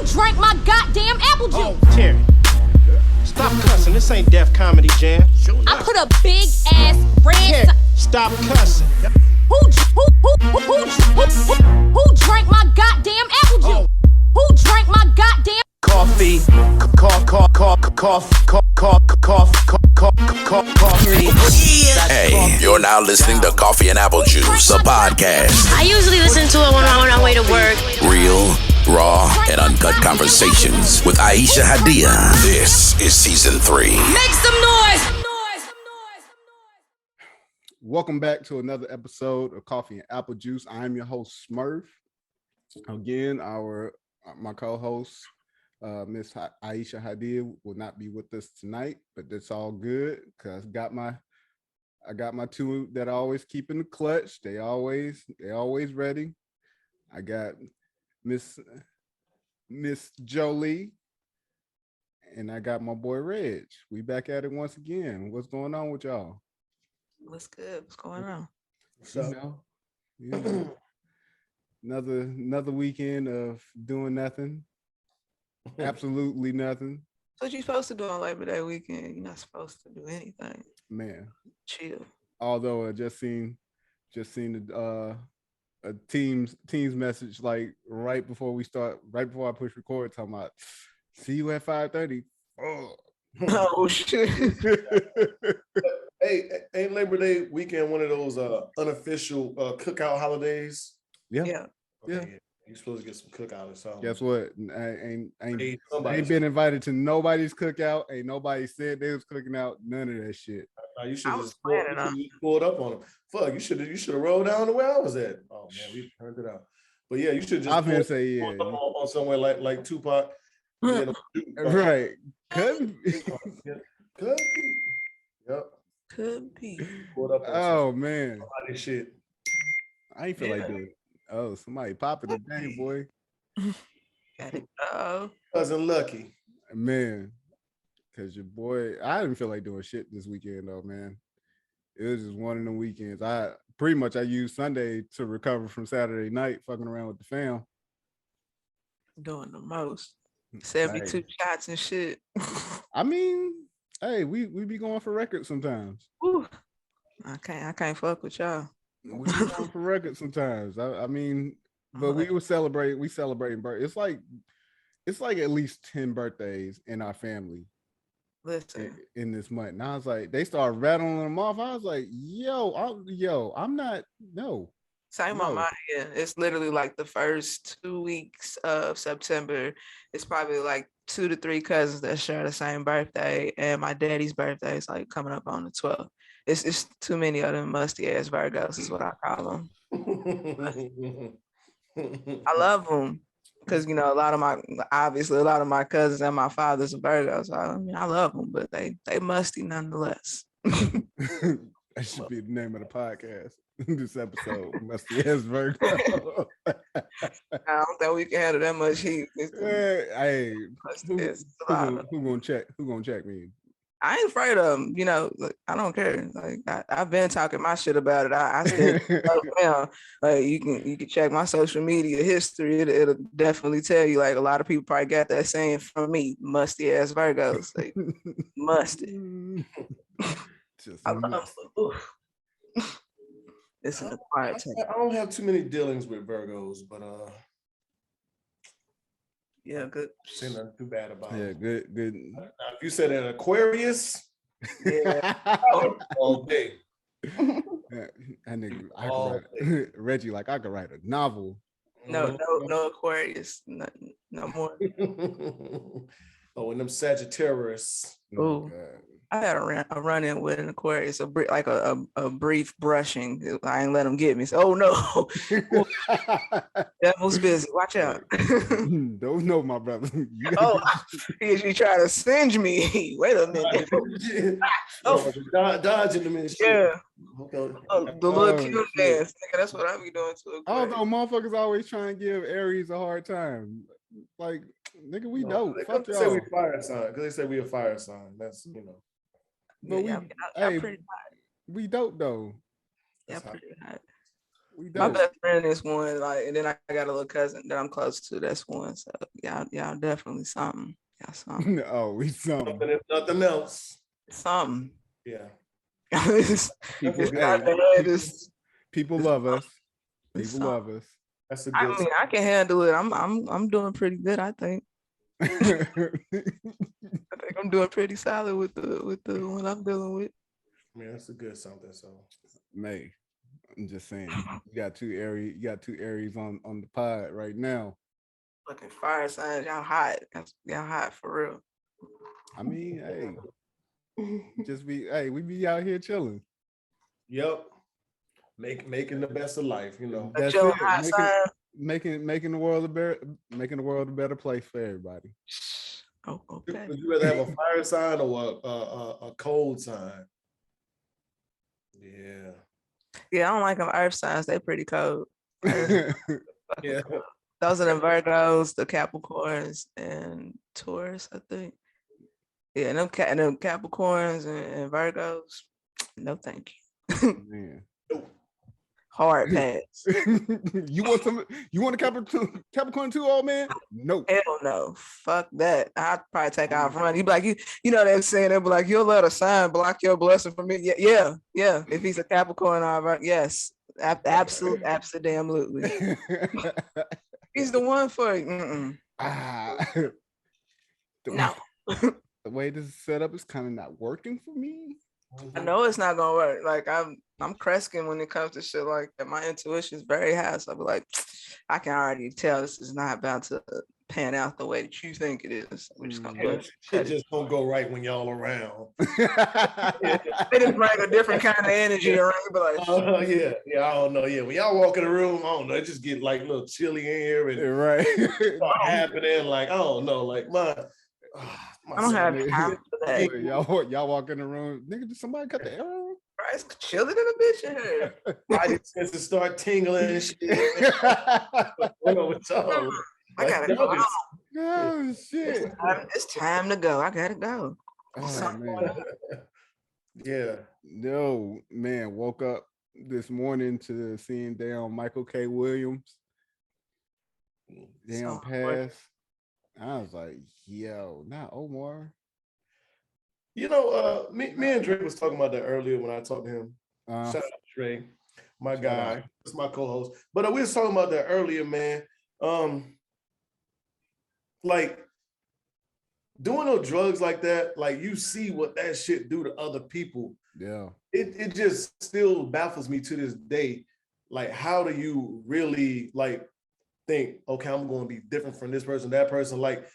drank my goddamn apple juice? Oh, Terry. Stop cussing. This ain't Def Comedy Jam. I put a big ass red. Stop cussing. Who drank my goddamn apple juice? Who drank my goddamn Coffee. Coffee. Hey, you're now listening to Coffee and Apple Juice, a podcast. I usually listen to it when I'm on my way to work. Real, raw, and uncut conversations with Aisha Hadiya. This is season 3. Make some noise! Welcome back to another episode of Coffee and Apple Juice. I'm your host, Smurf. Again, my co-host, Miss Aisha Hadiya, will not be with us tonight, but that's all good because I got my two that I always keep in the clutch. They always ready. I got Miss Jolie, and I got my boy Reg. We back at it once again. What's going on with y'all? What's good? What's going on? So, another weekend of doing nothing. Absolutely nothing. What you supposed to do on Labor Day weekend? You're not supposed to do anything. Man. Chill. Although I just seen a team's message like right before I push record, talking about see you at 5:30. Oh shit. Hey, ain't Labor Day weekend one of those unofficial cookout holidays? Yeah. Okay, Yeah. You're supposed to get some cookout or something. Guess what? I ain't been invited to nobody's cookout. Ain't nobody said they was cooking out. None of that shit. You should just pulled up on them. Fuck, you should have rolled down to where I was at. Oh man, we turned it out. But yeah, you should just on somewhere like Tupac. Right. Could be. Could be. Yep. Could be. Oh man. Shit. I ain't feel like doing it. Oh, somebody popping the day, boy. Gotta go. Cousin Lucky. Man. Cause your boy, I didn't feel like doing shit this weekend though, man. It was just one of the weekends. I used Sunday to recover from Saturday night, fucking around with the fam. Doing the most. 72 shots and shit. I mean, hey, we be going for records sometimes. Ooh, I can't fuck with y'all. We be going for records sometimes. I mean, but we celebrating birthdays. It's like at least 10 birthdays in our family. Listen. In this month. And I was like, they started rattling them off. I was like, I'm not. Same on my end. It's literally like the first 2 weeks of September. It's probably like 2 to 3 cousins that share the same birthday, and my daddy's birthday is like coming up on the 12th. It's too many of them musty ass Virgos is what I call them. I love them because a lot of my cousins and my father's a Virgo, so I love them, but they musty nonetheless. That should be the name of the podcast. This episode, musty ass Virgo. I don't think we can handle that much heat. Hey, who gonna check me? I ain't afraid of them. I don't care. Like I've been talking my shit about it. I still now. Like you can check my social media history. It'll definitely tell you. Like a lot of people probably got that saying from me, musty ass Virgos. Like musty. I love them. It's an acquired taste. I don't have too many dealings with Virgos, but yeah, good. Say nothing too bad about it. Yeah, good. Now, if you said an Aquarius, yeah, all day. Reggie, like I could write a novel. No Aquarius, no more. Oh, and them Sagittarius. Oh, I had a run-in with an Aquarius, a brief brushing. I ain't let him get me. So, oh no, devil's busy. Watch out. Don't know, my brother. You try to singe me. Wait a minute. Dodging them and shit. Yeah. Okay. The little cute dance. That's what I be doing to Aquarius. Although motherfuckers always trying to give Aries a hard time. Like, nigga, we dope. Fuck y'all. They say we fire sign because they say we a fire sign. That's But I'm pretty hot. we dope though. Yeah, pretty hot. My best friend is one, like, and then I got a little cousin that I'm close to. That's one. So y'all definitely something. Y'all something. Oh, we something. If nothing else. Something. Yeah. People love us. People love us. That's a good. I mean, I can handle it. I'm doing pretty good, I think. I think I'm doing pretty solid with the one I'm dealing with. Man, that's a good something. So, May, I'm just saying, you got two Aries on the pod right now. Fucking fire signs, y'all hot. Y'all hot for real. I mean, hey, we be out here chilling. Yep. Making the best of life, you know. That's it. Making the world a better place for everybody. Oh, okay. Would you rather have a fire sign or a cold sign? Yeah. Yeah, I don't like them earth signs. They're pretty cold. Yeah. Those are the Virgos, the Capricorns, and Taurus, I think. Yeah, and them Capricorns and Virgos. No, thank you. Man. Hard pass. You want a Capricorn too, old man? No. Hell no. Fuck that. I'd probably take out front. You'd be like, you know they're saying, they'll be like, you'll let a sign block your blessing from me. Yeah. If he's a Capricorn, yes. Absolutely. He's the one for you. No. The way this is set up is kind of not working for me. I know it's not gonna work. Like I'm Kreskin when it comes to shit like that. My intuition is very high, so I'll be like, I can already tell this is not about to pan out the way that you think it is. We're just gonna it just don't go right when y'all around. They just bring a different kind of energy around. You be like, yeah, I don't know. Yeah, when y'all walk in the room, I don't know. It just get like a little chilly in here and right. start happening. Like I don't know. Like I don't have time for that. Y'all walk in the room, nigga. Did somebody cut the arrow? Right, it's chilling in the bitch in here. Body sense to start tingling and shit. I gotta go. Oh shit! It's time to go. I gotta go. Oh, man. Yeah. No, man. Woke up this morning to seeing damn Michael K. Williams. Damn pass. I was like, yo, not Omar. You know, me and Drake was talking about that earlier when I talked to him. Shout out to Drake, my guy. That's my co-host. But we was talking about that earlier, man. Like doing those drugs like that, like you see what that shit do to other people. Yeah. It just still baffles me to this day. Like, how do you really like think, okay, I'm going to be different from this person, that person, like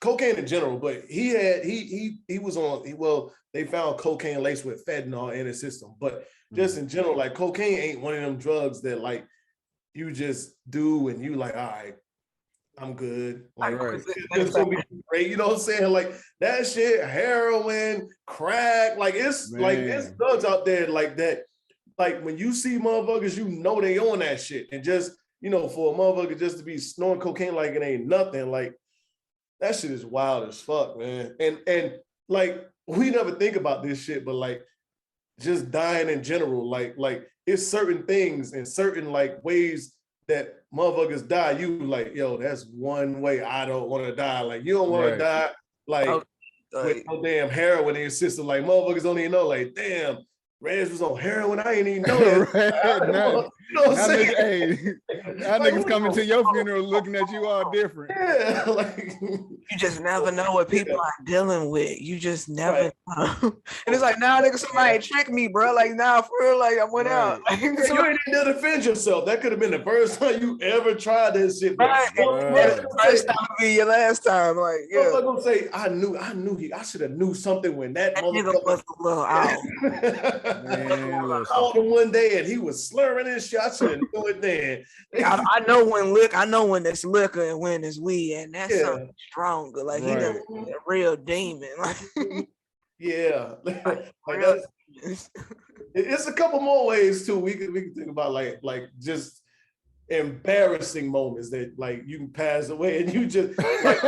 cocaine in general, but he was on, they found cocaine laced with fentanyl in his system, but just in general, like cocaine ain't one of them drugs that like you just do and you like, all right, I'm good. Like, it's gonna be great, you know what I'm saying? Like that shit, heroin, crack, like it's like it's drugs out there like that. Like when you see motherfuckers, you know they on that shit, and just you know, for a motherfucker just to be snorting cocaine like it ain't nothing, like that shit is wild as fuck, man. And like we never think about this shit, but like just dying in general, like it's certain things and certain like ways that motherfuckers die. You like, yo, that's one way I don't want to die. Like you don't want to die like with no damn heroin in your system. Like motherfuckers don't even know. Like damn. Rez was on heroin. I ain't even know that. You know what I'm saying? That nigga's coming to your funeral looking at you all different. Yeah, like you just never know what people are dealing with. You just never know. And it's like, nah, nigga, somebody tricked me, bro. Like, nah, for real, like I went out. Like, you ain't need to defend yourself. That could have been the first time you ever tried this shit. Right. First time would be your last time. Like, yeah. I'm gonna say, I knew I should have knew something when that nigga was a little out. I called him one day and he was slurring his shit. I should have knew it then. I know when it's liquor and when it's weed, and that's something stronger. Like he a real demon. Like yeah. It's a couple more ways too. We can think about like just embarrassing moments that like you can pass away and you just like,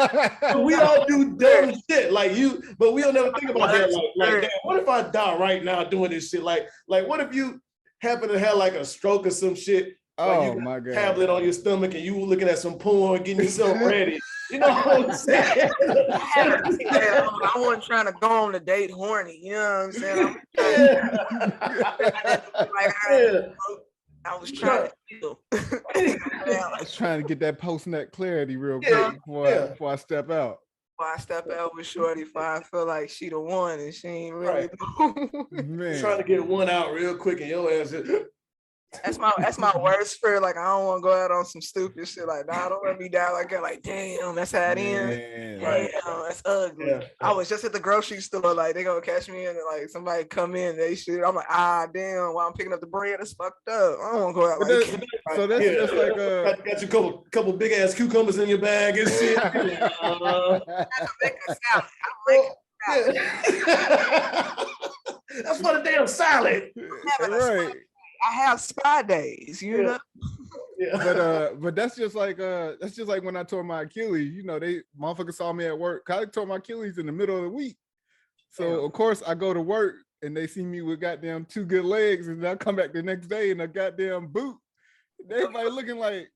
we all do dumb shit like but we don't never think about that like damn, what if I die right now doing this shit like what if you happen to have like a stroke or some shit. Like Oh you got my a God. tablet on your stomach and you were looking at some porn, getting yourself ready. You know what I'm saying? I wasn't trying to go on a date horny. You know what I'm saying? I was trying to feel. I was trying to get that post-nut clarity real quick before I step out. Before I step out with Shorty, if I feel like she the one and she ain't really. Man. Trying to get one out real quick and your ass is. That's my worst fear. Like, I don't want to go out on some stupid shit. Like, nah, don't let me die like that. Like, damn, that's how it ends. Damn, that's ugly. Yeah. I was just at the grocery store. Like, they gonna catch me in and like somebody come in. They shoot. I'm like, damn. While I'm picking up the bread, it's fucked up. I don't want to go out like that. So that's just like got you couple big ass cucumbers in your bag and shit. I make a salad. That's for the damn salad. Right. I have spa days, you know. Yeah. But that's just like when I tore my Achilles. You know, they motherfuckers saw me at work. I tore my Achilles in the middle of the week. So of course I go to work and they see me with goddamn 2 good legs, and I come back the next day in a goddamn boot. Everybody looking like,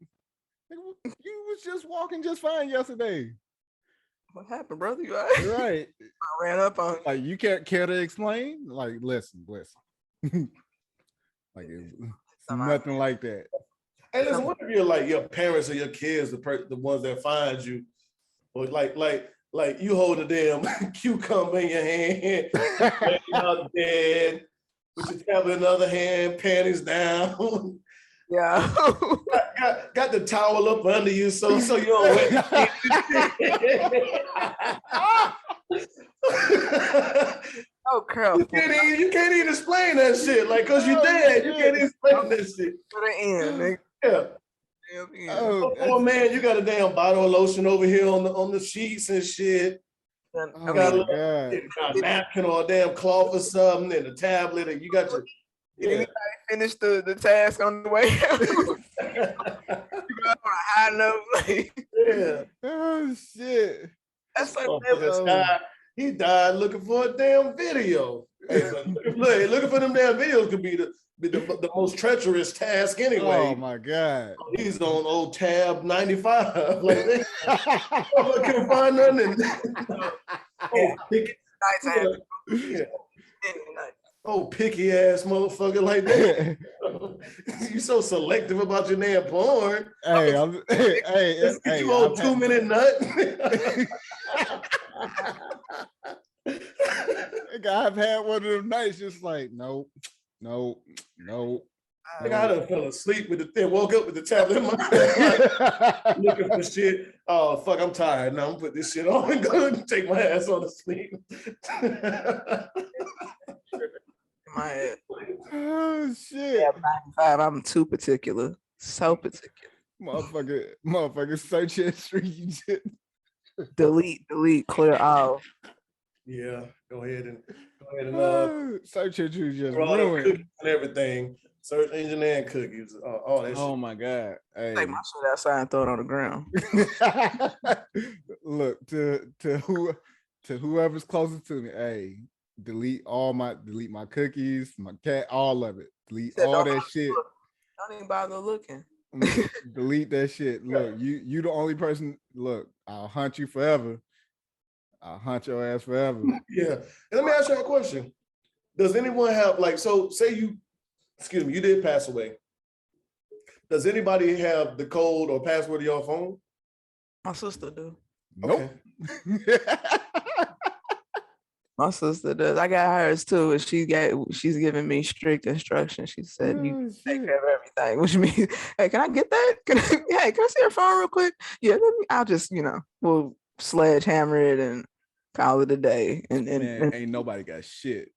you was just walking just fine yesterday. What happened, brother? You all right? Right. I ran up on you. Like, you can't care to explain? Like, listen. Like, it's nothing like that. Hey, listen, what if you're like your parents or your kids, the ones that find you, or like you hold a damn cucumber in your hand, out dead, with your tablet in the other hand, panties down. Yeah. got the towel up under you so you don't wet. Oh, crap. You can't even explain that shit. Like, cause you dead, you can't even explain that shit. To the end, nigga. Yeah. Oh man, you got a damn bottle of lotion over here on the sheets and shit. Oh, got a napkin or a damn cloth or something, and a tablet, and you got your. Anybody finish the task on the way out? You got on a high note. Yeah. Oh shit. That's like he died looking for a damn video. Hey, looking for them damn videos could be the most treacherous task anyway. Oh my God. He's on old tab 95. Like, I couldn't find nothing. Oh, picky ass motherfucker like that. You so selective about your damn porn. Hey, you old 2-minute nut. I've had one of them nights just like, nope. I done fell asleep with the thing, woke up with the tablet in my hand, looking for shit. Oh, fuck, I'm tired now. I'm put this shit on and go and take my ass on to sleep. My head. Oh shit. Yeah, 95, I'm too particular. So particular. Motherfucker search history. Delete, clear all. Yeah, go ahead and search history just ruined and everything. Search engine and cookies. All that shit. Oh my God. Hey. Take my shit outside and throw it on the ground. Look, to whoever's closest to me, hey, delete my cookies, my cat, all of it. Delete all that shit. Don't even bother looking. Delete that shit. Look, you the only person. Look, I'll hunt you forever. I'll hunt your ass forever. Yeah. And let me ask you a question. Does anyone have, like, so say you did pass away. Does anybody have the code or password of your phone? My sister do. Nope. Okay. My sister does. I got hers too, and she's giving me strict instructions. She said, "You take care of everything," which means, hey, can I get that? Can I see your phone real quick? Yeah, I'll just, we'll sledgehammer it and call it a day. And ain't nobody got shit.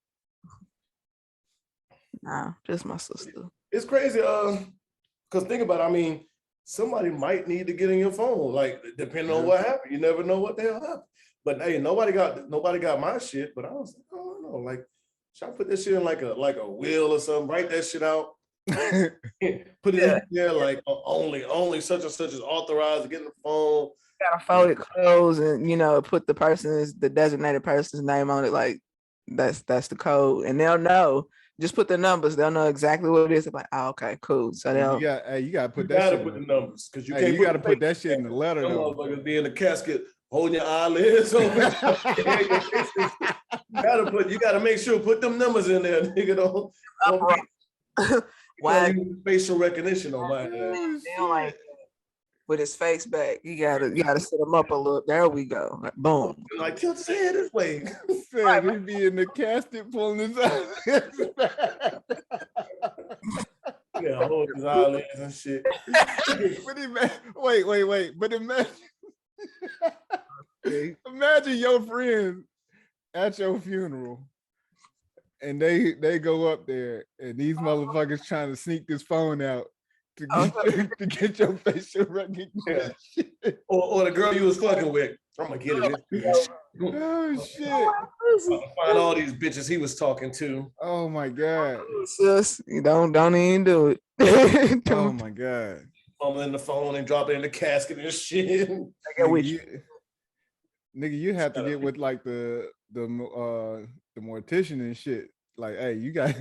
Nah, just my sister. It's crazy, because think about it, I mean, somebody might need to get in your phone, like, depending on what happened. You never know what the hell happened. But hey, nobody got my shit. But I was like, I don't know, like, should I put this shit in like a wheel or something? Write that shit out. Put it in there, like, only such and such is authorized to get in the phone. Gotta fold it close and put the designated person's name on it. Like, that's the code, and they'll know Just put the numbers. They'll know exactly what it is. I'm like, oh, okay, cool. So they'll. You gotta put You that gotta shit. put the numbers because you Hey, can't. you gotta put that shit in the letter Them though. motherfuckers be in the casket holding your eyelids open. You gotta make sure put them numbers in there, nigga. Don't Why? use facial recognition on my ass. They don't like with his face back. You gotta set him up a little. There we go. Like, boom. Like tilt his head this way. Said he'd be in the casket pulling his eyelids back. Yeah, hold his eyelids and shit. Wait. But imagine your friends at your funeral and they go up there and these motherfuckers trying to sneak this phone out to get your facial recognition. Yeah. Or the girl you was fucking with. I'm gonna get it. Oh shit. Find all these bitches he was talking to. Oh my God. Sis, you don't even do it. Oh my God. Fumbling the phone and drop it in the casket and shit. Nigga, you have to get with like the mortician and shit. Like, hey, you gotta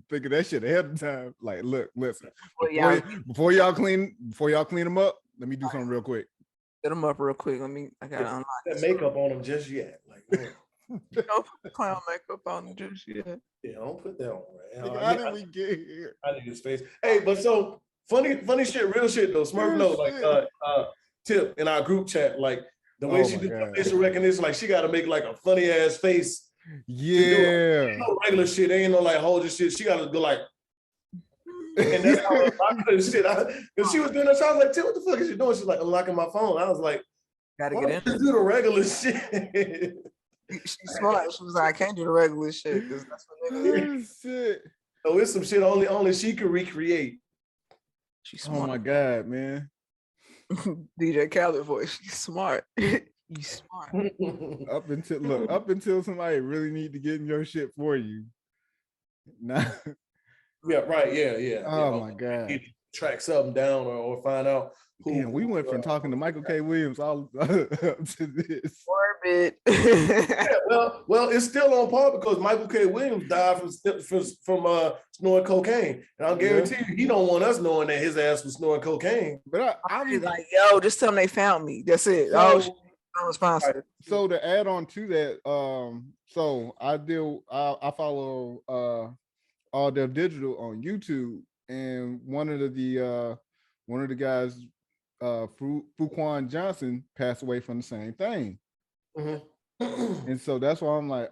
think of that shit ahead of time. Like, look, listen, before y'all clean them up, let me do something real quick. Set them up real quick. I gotta unlock that makeup on them just yet. Like, don't put the clown makeup on them just yet. Yeah, don't put that on. Nigga, how did we get here? I need his face. Hey, but so funny shit, real shit though. Smurf knows, like Tip in our group chat, like the way she do facial recognition, like she gotta make like a funny ass face. Yeah. Ain't no regular shit. Ain't no like hold your shit. She gotta go like. And that's how I couldn't shit. Cause she was doing that, so I was like, Tip, what the fuck is she doing? She's like unlocking my phone. I was like, gotta get in. Just do the regular shit. She's smart. She was like, I can't do the regular shit because that's what niggas shit. So it's some shit only she can recreate. She's smart. Oh my God, man. DJ Khaled voice. She's smart. You smart. Up until somebody really need to get in your shit for you. Nah. Yeah, right. Yeah. Oh my God. Track something down or find out who. Damn, we went from talking to Michael K. Williams all up to this. Orbit. Yeah, well, it's still on par because Michael K. Williams died from snorting cocaine, and I'll guarantee you, he don't want us knowing that his ass was snorting cocaine. But I'll be like, yo, just tell them they found me. That's it. I'm responsible. So to add on to that, so I follow All Dev Digital on YouTube, and one of the guys, Fuquan Johnson, passed away from the same thing. Mm-hmm. And so that's why I'm like,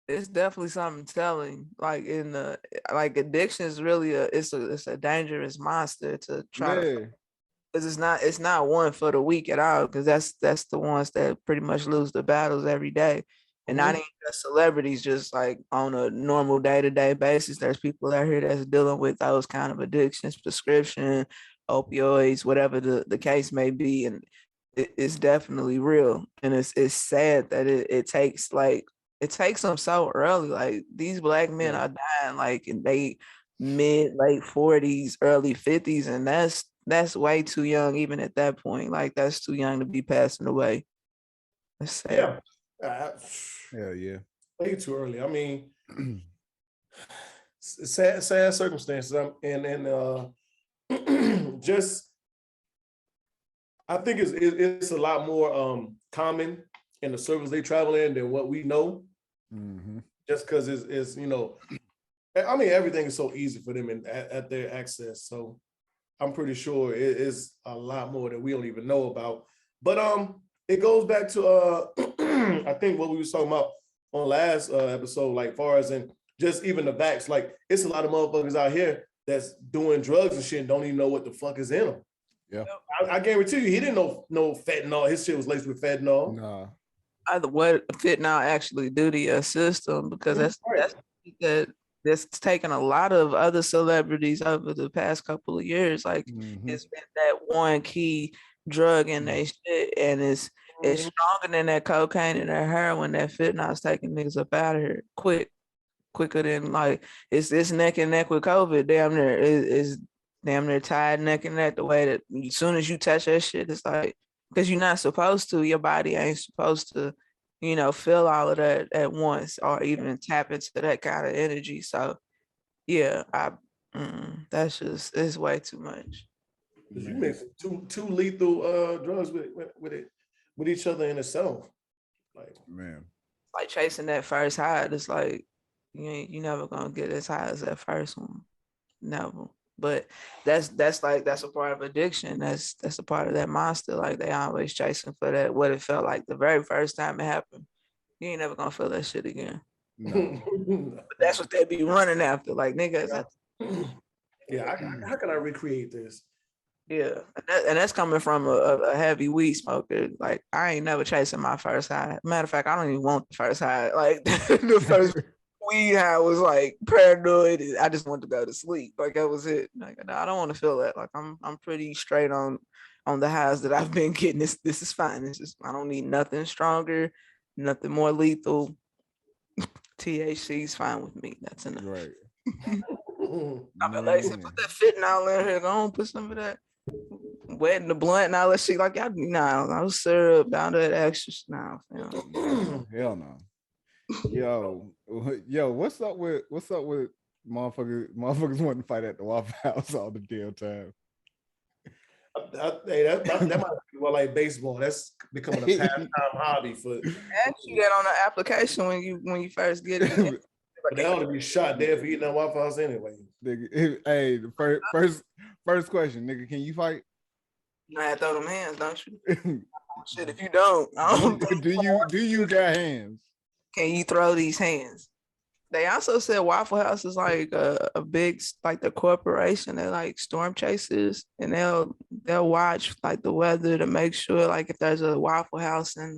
it's definitely something telling. Like in the addiction is really it's a dangerous monster to try to. Because it's not one for the weak at all. Because that's the ones that pretty much lose the battles every day, and not even just celebrities. Just like on a normal day-to-day basis, there's people out here that's dealing with those kind of addictions, prescription, opioids, whatever the case may be, and it's definitely real. And it's sad that it takes them so early. Like these Black men are dying like in they late 40s, early 50s, and that's way too young, even at that point. Like that's too young to be passing away. That's sad. Hell yeah. Way too early. I mean, sad circumstances. And just I think it's a lot more common in the circles they travel in than what we know. Mm-hmm. Just because it's I mean everything is so easy for them at their access. So I'm pretty sure it is a lot more that we don't even know about. But it goes back to I think what we was talking about on last episode, like far as in just even the vax, like it's a lot of motherfuckers out here that's doing drugs and shit and don't even know what the fuck is in them. Yeah, I guarantee you, he didn't know fentanyl. His shit was laced with fentanyl. Nah. Either what fentanyl actually do to your system, because that's taken a lot of other celebrities over the past couple of years. Like it's been that one key drug in their shit, and it's stronger than that cocaine and that heroin. That fentanyl is taking niggas up out of here quicker than like it's neck and neck with COVID. Damn near is damn near tied neck and neck. The way that as soon as you touch that shit, it's like because you're not supposed to. Your body ain't supposed to feel all of that at once or even tap into that kind of energy. So yeah, that's just, it's way too much. You mix two lethal drugs with each other in itself. Like, man, like chasing that first high, it's like you never gonna get as high as that first one. Never. But that's a part of addiction. That's a part of that monster. Like they always chasing for that, what it felt like the very first time it happened. You ain't never gonna feel that shit again. no. But that's what they be running after. Like, nigga, how can I recreate this? yeah, and that's coming from a heavy weed smoker. Like, I ain't never chasing my first high. Matter of fact, I don't even want the first high. Like, the first weed high was like paranoid. I just wanted to go to sleep. Like, that was it. Like, no, I don't want to feel that. Like, I'm pretty straight on the highs that I've been getting. This is fine. This is, I don't need nothing stronger, nothing more lethal. THC is fine with me. That's enough. Right. I mean, like, put that fentanyl in here. Go on, put some of that wet in the blunt and all that shit. Like, y'all, nah, I was syrup down to that extra. Nah, hell no. Yo, what's up with motherfuckers wanting to fight at the Waffle House all the damn time? Hey, that might be more like baseball. That's becoming a pastime hobby for. Ask you that on the application when you first get it. But they ought to be shot dead for eating that Waffle House anyway. Nigga, hey, the first question, nigga, can you fight? You know how to throw them hands, don't you? Shit, if you don't, I don't. Do you got hands? Can you throw these hands? They also said Waffle House is like a big, like the corporation. They're like storm chasers, and they'll watch like the weather to make sure, like if there's a Waffle House in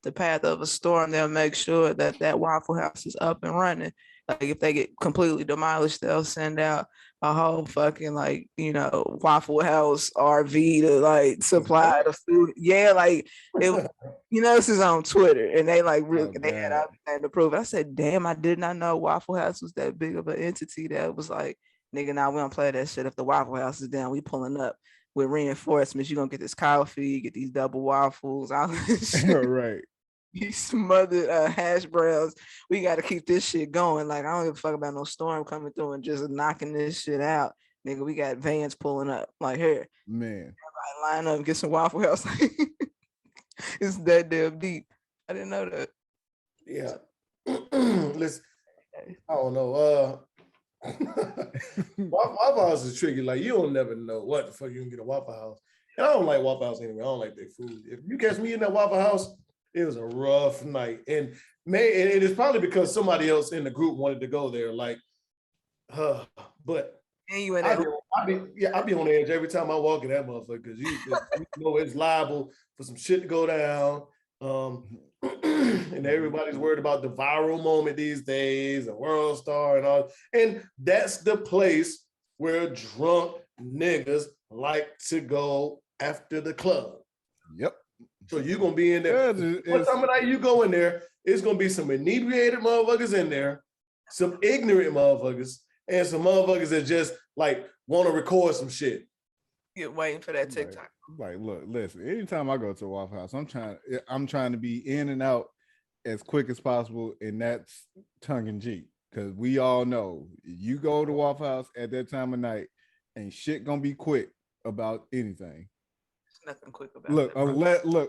the path of a storm, they'll make sure that Waffle House is up and running. Like if they get completely demolished, they'll send out a whole fucking Waffle House RV to like supply the food. Yeah, like it. This is on Twitter, and they like really they had everything to prove it. I said, damn, I did not know Waffle House was that big of an entity that was like, nigga, now we don't play that shit. If the Waffle House is down, we pulling up with reinforcements. You're gonna get this cow feed, get these double waffles, all this shit. Right. These smothered hash browns. We got to keep this shit going. Like, I don't give a fuck about no storm coming through and just knocking this shit out. Nigga, we got vans pulling up. Like, here. Man. Everybody line up and get some Waffle House. It's that damn deep. I didn't know that. Yeah. Listen, I don't know. Waffle House is tricky. Like, you don't never know what the fuck you can get a Waffle House. And I don't like Waffle House anyway. I don't like their food. If you catch me in that Waffle House, it was a rough night. And it is probably because somebody else in the group wanted to go there. Like, but and you in that I be on edge every time I walk in that motherfucker because you know it's liable for some shit to go down. And everybody's worried about the viral moment these days, a world star and all. And that's the place where drunk niggas like to go after the club. Yep. So you're gonna be in there. What time of night you go in there? It's gonna be some inebriated motherfuckers in there, some ignorant motherfuckers, and some motherfuckers that just like want to record some shit. You're waiting for that TikTok. Like, look, listen. Anytime I go to a Waffle House, I'm trying to be in and out as quick as possible, and that's tongue in cheek. Because we all know you go to Waffle House at that time of night, ain't shit gonna be quick about anything. Nothing quick about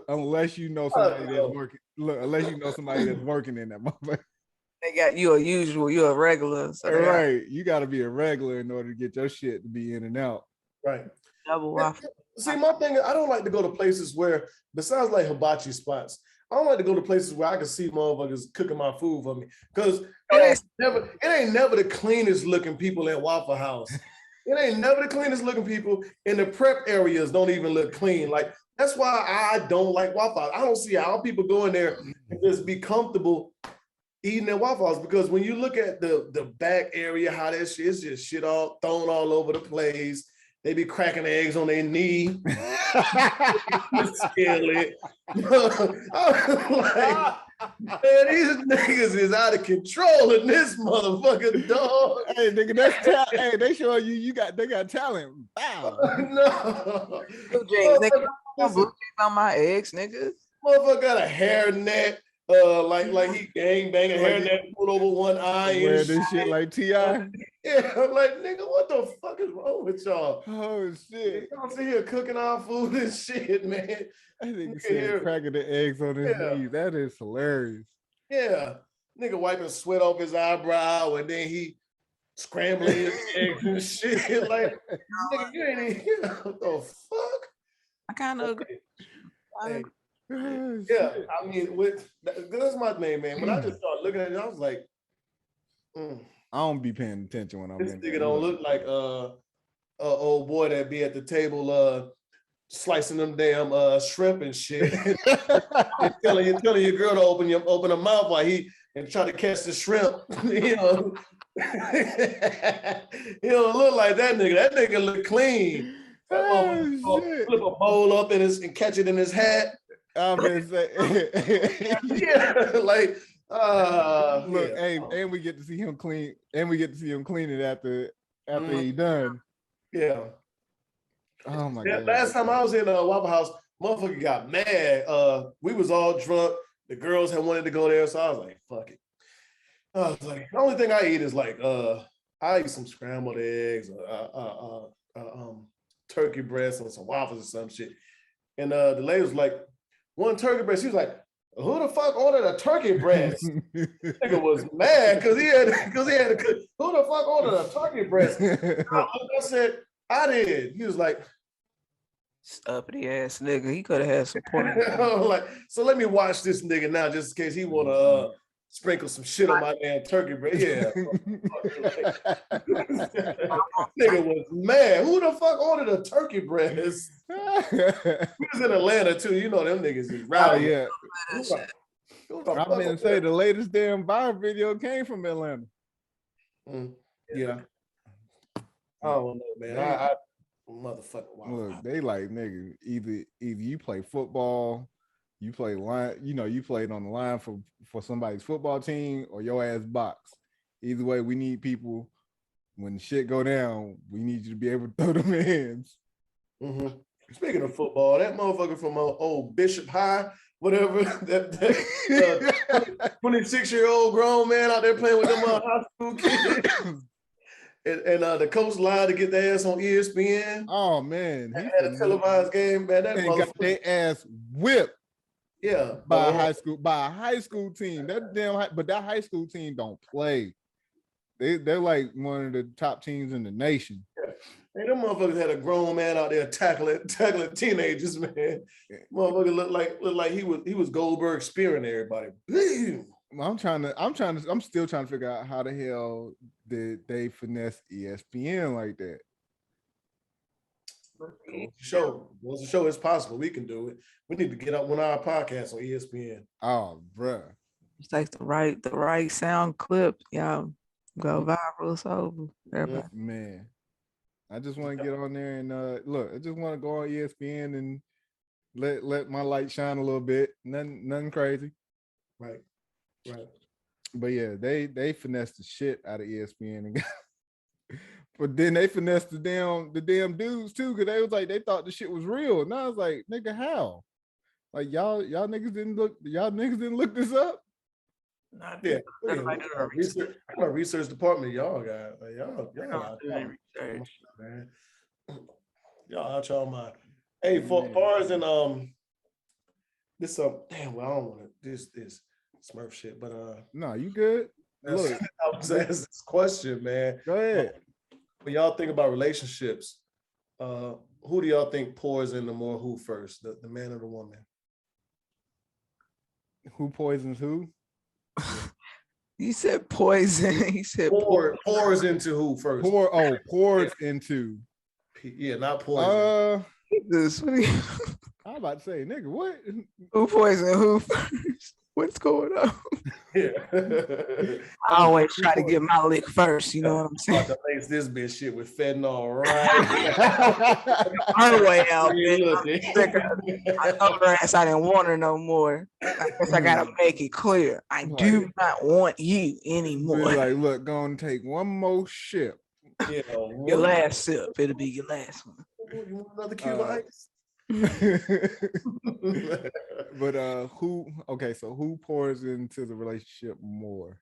unless you know somebody that's working. Unless you know somebody that's working in that motherfucker. They got you you're a regular. So right. You gotta be a regular in order to get your shit to be in and out. Right. Double waffle. See, my thing is I don't like to go to places where, besides like hibachi spots, I don't like to go to places where I can see motherfuckers cooking my food for me. Because it ain't never the cleanest looking people at Waffle House. It ain't never the cleanest looking people, and the prep areas don't even look clean. Like, that's why I don't like Waffle House. I don't see how people go in there and just be comfortable eating at Waffle House, because when you look at the back area, how that shit is just shit all thrown all over the place. They be cracking eggs on their knee. Scary. Like, man, these niggas is out of control in this motherfucking dog. Hey, nigga, that's hey, they show you they got talent. Wow. No. Blue jeans on my eggs, nigga. Motherfucker got a hairnet, like he gang banging, hairnet put over one eye, wearing this shit like T.I. Yeah, I'm like, nigga, what the fuck is wrong with y'all? Oh shit! Y'all sit here cooking our food and shit, man. I think you said cracking the eggs on his knees. That is hilarious. Yeah, nigga wiping sweat off his eyebrow, and then he scrambling his eggs and shit. Like, nigga, you ain't even, what the fuck? I kind of agree. Hey, yeah, I mean, that's my thing, man. When I just started looking at it, I was like, I don't be paying attention when I'm this in nigga don't look like old boy that be at the table slicing them damn shrimp and shit. And telling your girl to open her mouth while he and try to catch the shrimp. You know. He don't look like that nigga. That nigga look clean. Flip a bowl up and catch it in his hat. I'm gonna say, yeah, like look, hey, and we get to see him clean, and we get to see him clean it after he done. Yeah. Oh my god. Last time I was in Waffle House, motherfucker got mad. We was all drunk. The girls had wanted to go there, so I was like, fuck it. I was like, the only thing I eat is like I eat some scrambled eggs, turkey breast and some waffles or some shit. And the lady was like, one turkey breast. She was like, who the fuck ordered a turkey breast? Nigga was mad because he had to cook. Who the fuck ordered a turkey breast? I said, I did. He was like, uppity ass nigga. He could have had some pork. like, so let me watch this nigga now, just in case he wanna sprinkle some shit on my damn turkey breast. Yeah. Nigga was mad. Who the fuck ordered a turkey breast? We was in Atlanta too. You know them niggas is rowdy. Yeah. I'm gonna say the latest damn viral video came from Atlanta. Yeah. I don't know, man. I motherfucker. Wow. Look, they like, nigga, either you play football, you play line, you played on the line for somebody's football team, or your ass box. Either way, we need people. When shit go down, we need you to be able to throw them hands. Mm-hmm. Speaking of football, that motherfucker from old Bishop High, whatever, that 26-year-old grown man out there playing with them high school kids. And the coach lied to get their ass on ESPN. Oh man, he had a televised game, man. That motherfucker got their ass whipped. Yeah, by a high school team. But that high school team don't play. They're like one of the top teams in the nation. Yeah. Hey, them motherfuckers had a grown man out there tackling teenagers, man. Motherfucker looked like he was Goldberg spearing everybody. I'm still trying to figure out how the hell did they finesse ESPN like that. Once the show is possible, we can do it. We need to get up on our podcast on ESPN. Oh, bruh. It's like the right sound clip. Y'all go viral. It's over. Everybody. Man. I just want to get on there and look, I just want to go on ESPN and let my light shine a little bit. Nothing crazy. Right. But yeah, they finessed the shit out of ESPN and but then they finessed the damn dudes too, because they thought the shit was real. And I was like, nigga, how? Like y'all niggas didn't look this up? Yeah. What kind of research department y'all got? Like, y'all doing research, man. Y'all out y'all mind. Hey, for far as in this damn, well, I don't want to this Smurf shit, but no, you good. Look, I was asking this question, man. Go ahead. When y'all think about relationships, who do y'all think pours into more who first, the man or the woman? Who poisons who? You said poison. He said pours into who first? Pours into. Yeah, not poison. I'm about to say, nigga, what? Who poison who first? What's going on? Yeah. I always try to get my lick first, you know what I'm saying? I'm about to lace this bitch shit with fentanyl, right? Her way out, I told her ass I didn't want her no more. I guess I gotta make it clear. I do not want you anymore. Like, look, gonna take one more sip. Your last sip. It'll be your last one. You want another cube of ice? But who pours into the relationship more?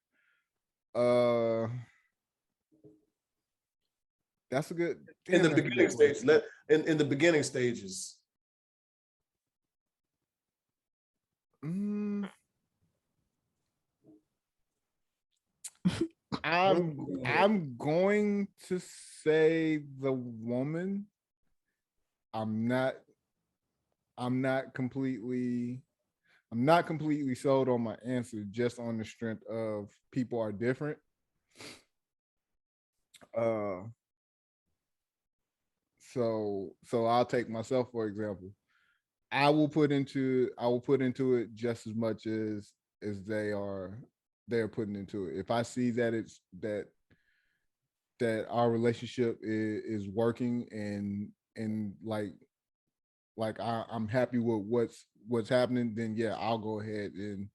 That's a good in the that's a beginning good stages. question. In the beginning stages. I'm going to say the woman. I'm not completely sold on my answer just on the strength of people are different. So I'll take myself for example. I will put into it just as much as they're putting into it. If I see that it's that our relationship is working and I'm happy with what's happening, then yeah, I'll go ahead and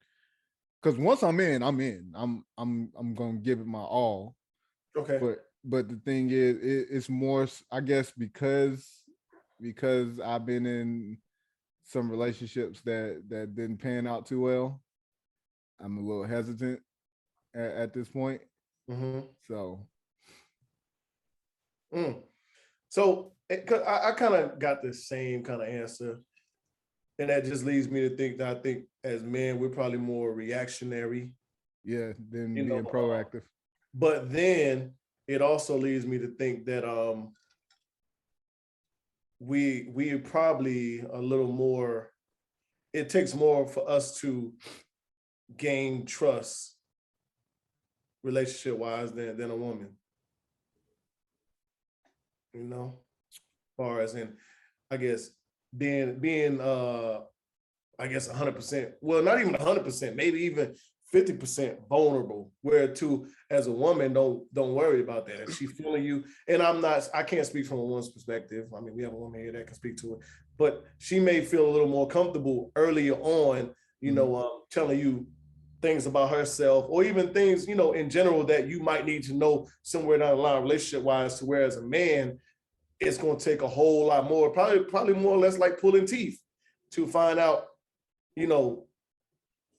because once I'm in, I'm gonna give it my all. Okay. But the thing is, it's more, I guess, because I've been in some relationships that didn't pan out too well. I'm a little hesitant at this point. Mm-hmm. So. So I kind of got the same kind of answer. And that just leads me to think that I think as men, we're probably more reactionary. Yeah, than being proactive. But then it also leads me to think that we probably a little more, it takes more for us to gain trust relationship wise than a woman. You know, as far as in, I guess being I guess 100%, well, not even 100%, maybe even 50% vulnerable, where to as a woman, don't worry about that. If she feeling you, and I can't speak from a woman's perspective. I mean, we have a woman here that can speak to it, but she may feel a little more comfortable earlier on, telling you things about herself, or even things, in general that you might need to know somewhere down the line, relationship wise, to where as a man, it's going to take a whole lot more, probably more or less like pulling teeth to find out,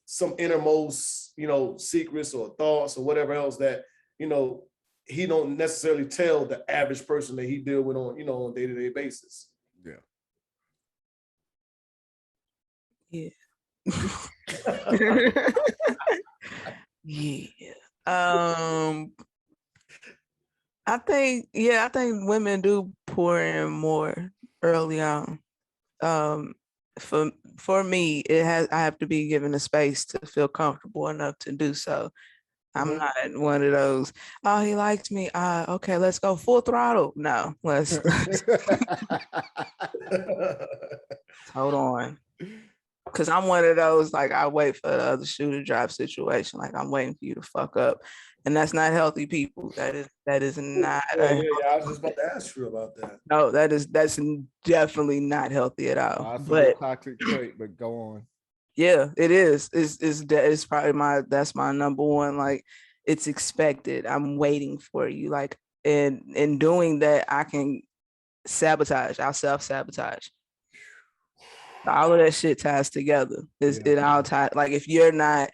some innermost, secrets or thoughts or whatever else that, he don't necessarily tell the average person that he deal with on, on a day-to-day basis. Yeah. Yeah. I think women do pour in more early on. For me, I have to be given a space to feel comfortable enough to do so. I'm not one of those, oh, he likes me. Okay, let's go full throttle. No, let's hold on. Cause I'm one of those, like, I wait for the other shoe to drop situation. Like, I'm waiting for you to fuck up. And that's not healthy, people. That is not. Yeah, I was just about to ask you about that. No, that's definitely not healthy at all. But toxic trait, but go on. Yeah, it is. It's probably that's my number one. Like, it's expected. I'm waiting for you. Like, and in doing that, I can sabotage. I'll self-sabotage. All of that shit ties together. It all ties. Like, if you're not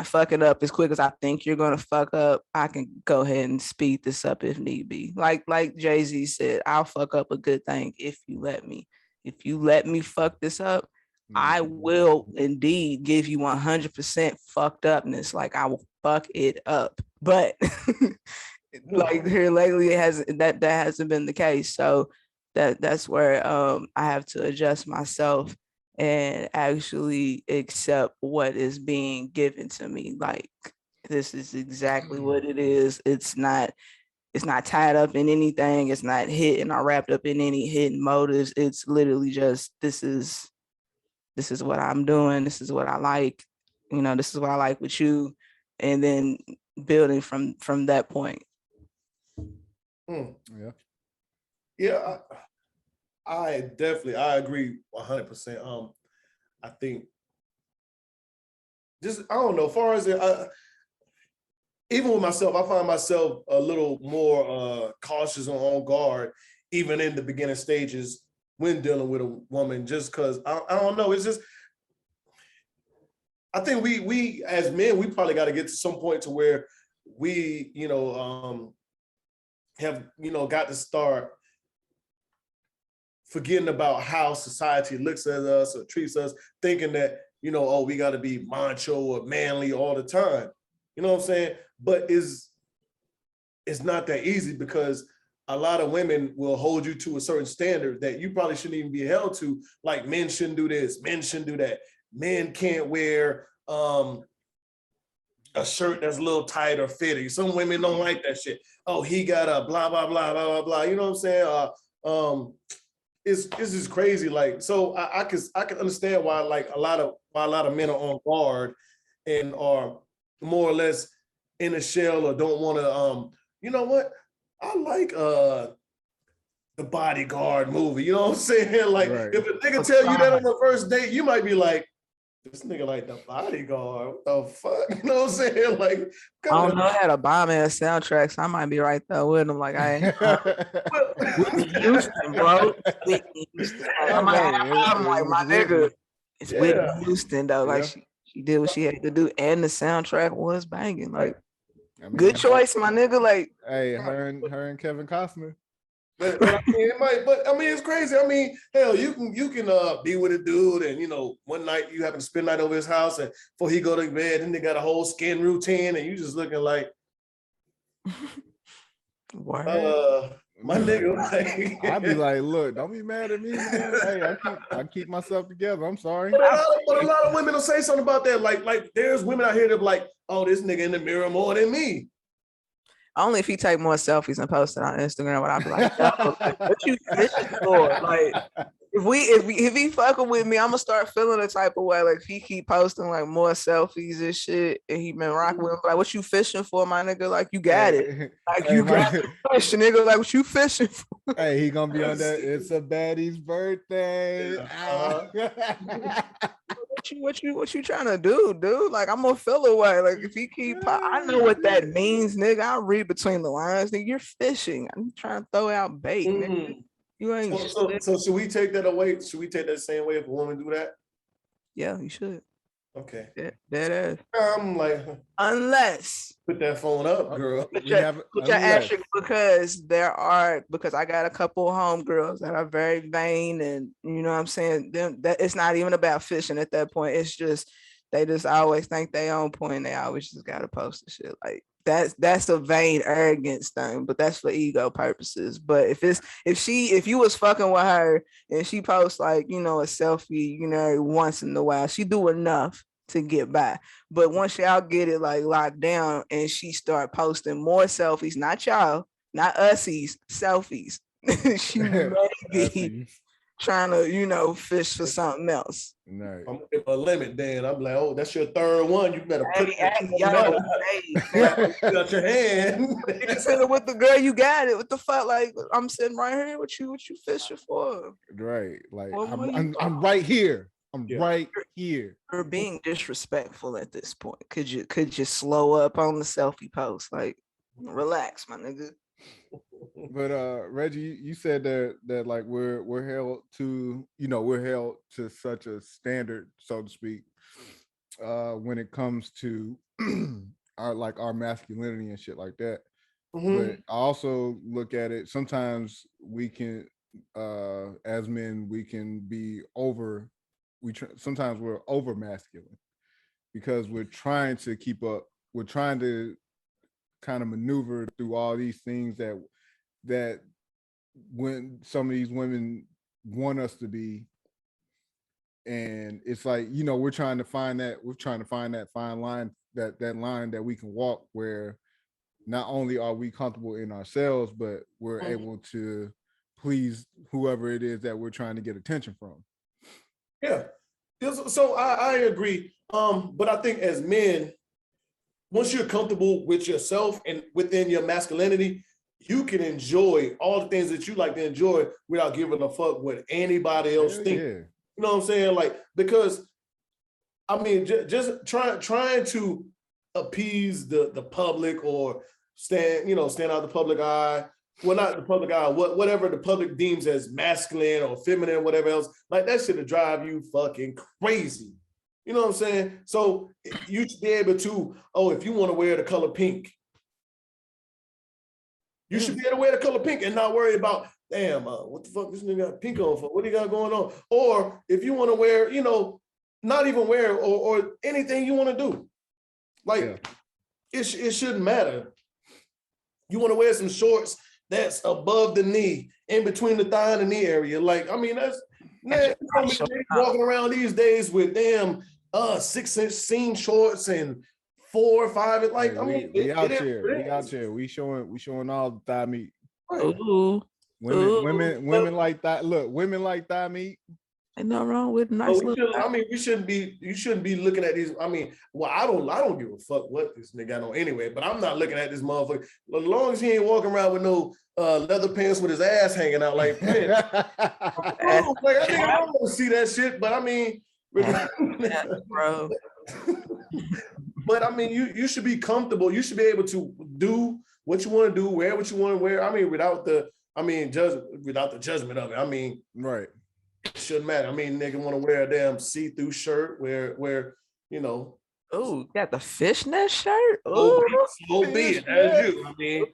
fucking up as quick as I think you're gonna fuck up, I can go ahead and speed this up if need be. Like Jay-Z said, I'll fuck up a good thing if you let me. If you let me fuck this up, I will indeed give you 100% fucked upness. Like, I will fuck it up. But like, here lately, that hasn't been the case. So that's where I have to adjust myself and actually accept what is being given to me. Like, this is exactly what it is. It's not tied up in anything. It's not hidden or wrapped up in any hidden motives. It's literally just, this is what I'm doing. This is what I like. This is what I like with you. And then building from that point. Yeah, I agree 100%. I think just, I don't know, as far as even with myself, I find myself a little more cautious and on guard, even in the beginning stages when dealing with a woman, just because I don't know. It's just, I think we as men, we probably got to get to some point to where we, have, got to start forgetting about how society looks at us or treats us, thinking that, oh, we got to be macho or manly all the time. You know what I'm saying? But it's not that easy, because a lot of women will hold you to a certain standard that you probably shouldn't even be held to. Like, men shouldn't do this, men shouldn't do that. Men can't wear a shirt that's a little tight or fitting. Some women don't like that shit. Oh, he got a blah, blah, blah, blah, blah, blah. You know what I'm saying? It's just crazy. Like, so I can understand why a lot of men are on guard and are more or less in a shell, or don't want to, you know what? I like the Bodyguard movie. You know what I'm saying? Like, right. If a nigga tell you that on the first date, you might be like, this nigga like the Bodyguard. What the fuck? You know what I'm saying? Like, I don't know, I had a bomb ass soundtrack, so I might be right there with him. Like, I ain't Whitney Houston, bro. Whitney Houston. I'm like, my nigga, it's Whitney Houston though. Like, she did what she had to do, and the soundtrack was banging. Like, good choice, my nigga. Like, hey, her and Kevin Costner. But I mean, it's crazy. I mean, hell, you can be with a dude, and one night you happen to spend the night over his house, and before he go to bed, then they got a whole skin routine, and you just looking like, my nigga. Like, I'd be like, look, don't be mad at me, man. Hey, I keep myself together. I'm sorry. But a lot of women will say something about that. Like there's women out here that be like, oh, this nigga in the mirror more than me. Only if he take more selfies and post it on Instagram, but I'd be like, what you fishing for? Like, if he fucking with me, I'm gonna start feeling a type of way. Like, if he keep posting like more selfies and shit, and he been rocking with him, like, what you fishing for, my nigga? Like, you got it. Like, you got it, fish, nigga. Like, what you fishing for? Hey, he gonna be on that. It's a baddie's birthday. What you trying to do, dude? Like, I'm gonna feel away. Like, if he keep, I know what that means, nigga. I read between the lines, nigga. You're fishing. I'm trying to throw out bait, nigga. You ain't. So should we take that away? Should we take that same way if a woman do that? Yeah, you should. Okay. That is. I'm like, unless put that phone up, girl. Put your asterisk, because I got a couple of homegirls that are very vain, and you know what I'm saying. That it's not even about fishing at that point. It's just they just always think they on point. They always just gotta post the shit. Like, that's a vain arrogance thing, but that's for ego purposes. But if you was fucking with her and she posts like, a selfie, once in a while, she do enough to get by. But once y'all get it like locked down and she start posting more selfies, not y'all, not ussies, selfies, she may be trying to, fish for something else. No. I'm gonna give a limit, Dan. I'm like, oh, that's your third one. You better put it got your hand. You can sit with the girl, you got it. What the fuck? Like, I'm sitting right here. What you fishing for? Right. Like, I'm right here. I'm right here. You're being disrespectful at this point. Could you slow up on the selfie post? Like, relax, my nigga. But Reggie, you said that like we're held to such a standard, so to speak, when it comes to our masculinity and shit like that. But I also look at it, sometimes we can as men, we can be sometimes we're over masculine because we're trying to keep up, we're trying to kind of maneuver through all these things that when some of these women want us to be, and it's like, we're trying to find that fine line, that line that we can walk, where not only are we comfortable in ourselves, but we're able to please whoever it is that we're trying to get attention from. Yeah, so I agree, but I think as men, once you're comfortable with yourself and within your masculinity, you can enjoy all the things that you like to enjoy without giving a fuck what anybody else thinks. Yeah. You know what I'm saying? Like, because I mean, just trying to appease the public or stand out the public eye, well, not the public eye, whatever the public deems as masculine or feminine, or whatever else, like that shit to drive you fucking crazy. You know what I'm saying? So you should be able to, if you want to wear the color pink, you should be able to wear the color pink and not worry about, damn, what the fuck this nigga got pink on for? What do you got going on? Or if you want to wear, not even wear or anything you want to do, like it shouldn't matter. You want to wear some shorts that's above the knee, in between the thigh and the knee area. Like, I mean, that's walking around these days with damn 6-inch seam shorts and 4 or 5. Like, I mean, we out here. We showing all the thigh meat. Right. Women like that. Look, women like thigh meat. Ain't nothing wrong with nice. You shouldn't be looking at these. I mean, well, I don't give a fuck what this nigga got on anyway, but I'm not looking at this motherfucker. As long as he ain't walking around with no leather pants with his ass hanging out like Prince. I don't want to see that shit, but I mean, bro. But I mean, you should be comfortable. You should be able to do what you want to do, wear what you want to wear. I mean, without the judgment of it. I mean, right. It shouldn't matter. I mean, nigga want to wear a damn see-through shirt where Oh, got the fishnet shirt. Oh, so be it. That's you. I mean,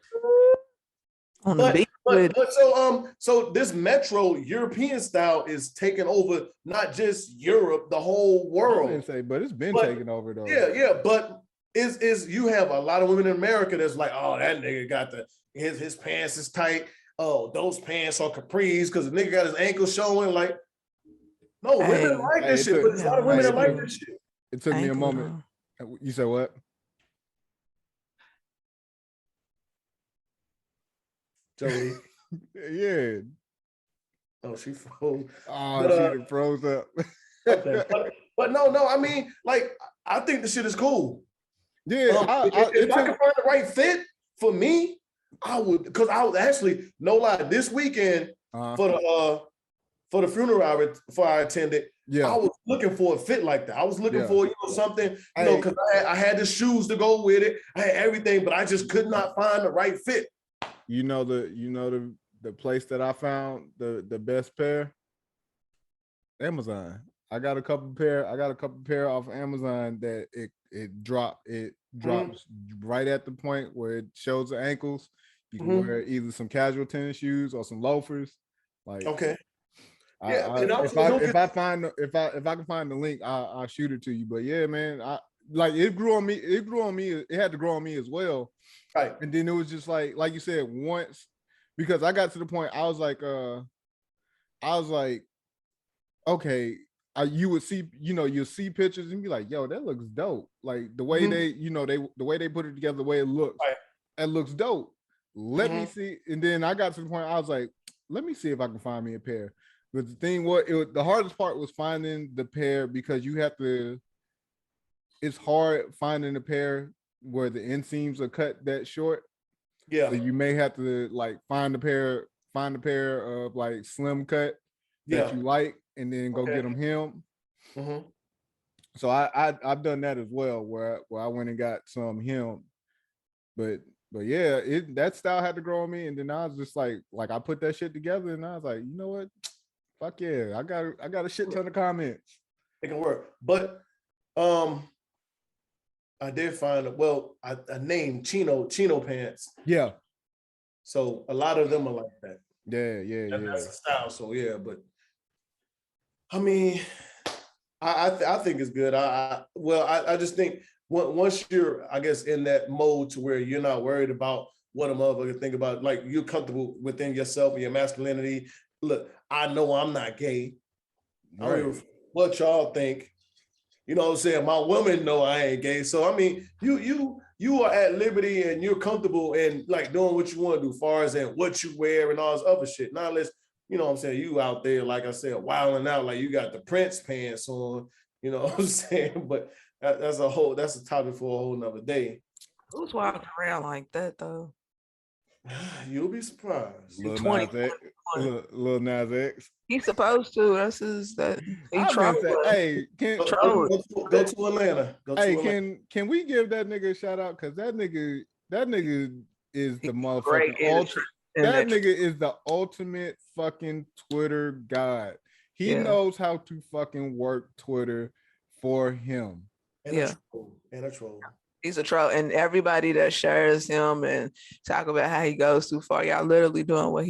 so this Metro European style is taking over not just Europe, the whole world. I didn't say, but it's been taken over though. Yeah. But is you have a lot of women in America that's like, oh, that nigga got his pants is tight. Oh, those pants are capris because the nigga got his ankles showing. Like, no, women like this shit, but there's a lot of women that like this shit. It took me a moment. You said what? Jolie. Yeah. Oh, she froze. Oh, she froze up. Okay. But no, I mean, like, I think the shit is cool. Yeah. If I could find the right fit for me, I would, because I was actually, no lie, this weekend for the funeral I attended, I was looking for a fit like that. I was looking for something, because I had the shoes to go with it. I had everything, but I just could not find the right fit. The place that I found the best pair, Amazon. I got a couple pair off Amazon that it drops right at the point where it shows the ankles. You can wear either some casual tennis shoes or some loafers. Like, okay. If I can find the link, I'll shoot it to you. But yeah, man, it grew on me. It had to grow on me as well. Right. And then it was just like you said, once, because I got to the point I was like, okay, you would see, you'll see pictures and be like, yo, that looks dope. Like the way the way they put it together, the way it looks, that looks dope. Let me see. And then I got to the point I was like, let me see if I can find me a pair. But the thing was, the hardest part was finding the pair, because it's hard finding a pair where the inseams are cut that short. Yeah. So you may have to like find a pair of like slim cut that you like, and then go get them hemmed. So I've done that as well, where I went and got some hemmed. But yeah, that style had to grow on me, and then I was just like I put that shit together, and I was like, you know what? Fuck yeah, I got a shit ton of comments. It can work, but I did find I named Chino pants. Yeah. So a lot of them are like that. Yeah. That's the style. So yeah, but I mean, I think it's good. I just think once you're, I guess, in that mode to where you're not worried about what a motherfucker think about, like you're comfortable within yourself and your masculinity. Look, I know I'm not gay. Right. I don't know what y'all think. You know what I'm saying? My women know I ain't gay. So I mean, you are at liberty and you're comfortable and like doing what you want to do, far as in what you wear and all this other shit. Not unless, you know what I'm saying, you out there, like I said, wilding out, like you got the Prince pants on, you know what I'm saying? But that's a topic for a whole nother day. Who's walking around like that though? You'll be surprised. Lil Nas X. He's supposed to. That's his that. Hey, go to Atlanta. Can we give that nigga a shout out? Because that nigga is the motherfucking That nigga is the ultimate fucking Twitter god. He knows how to fucking work Twitter for him. And a troll. He's a troll, and everybody that shares him and talk about how he goes too far, y'all literally doing what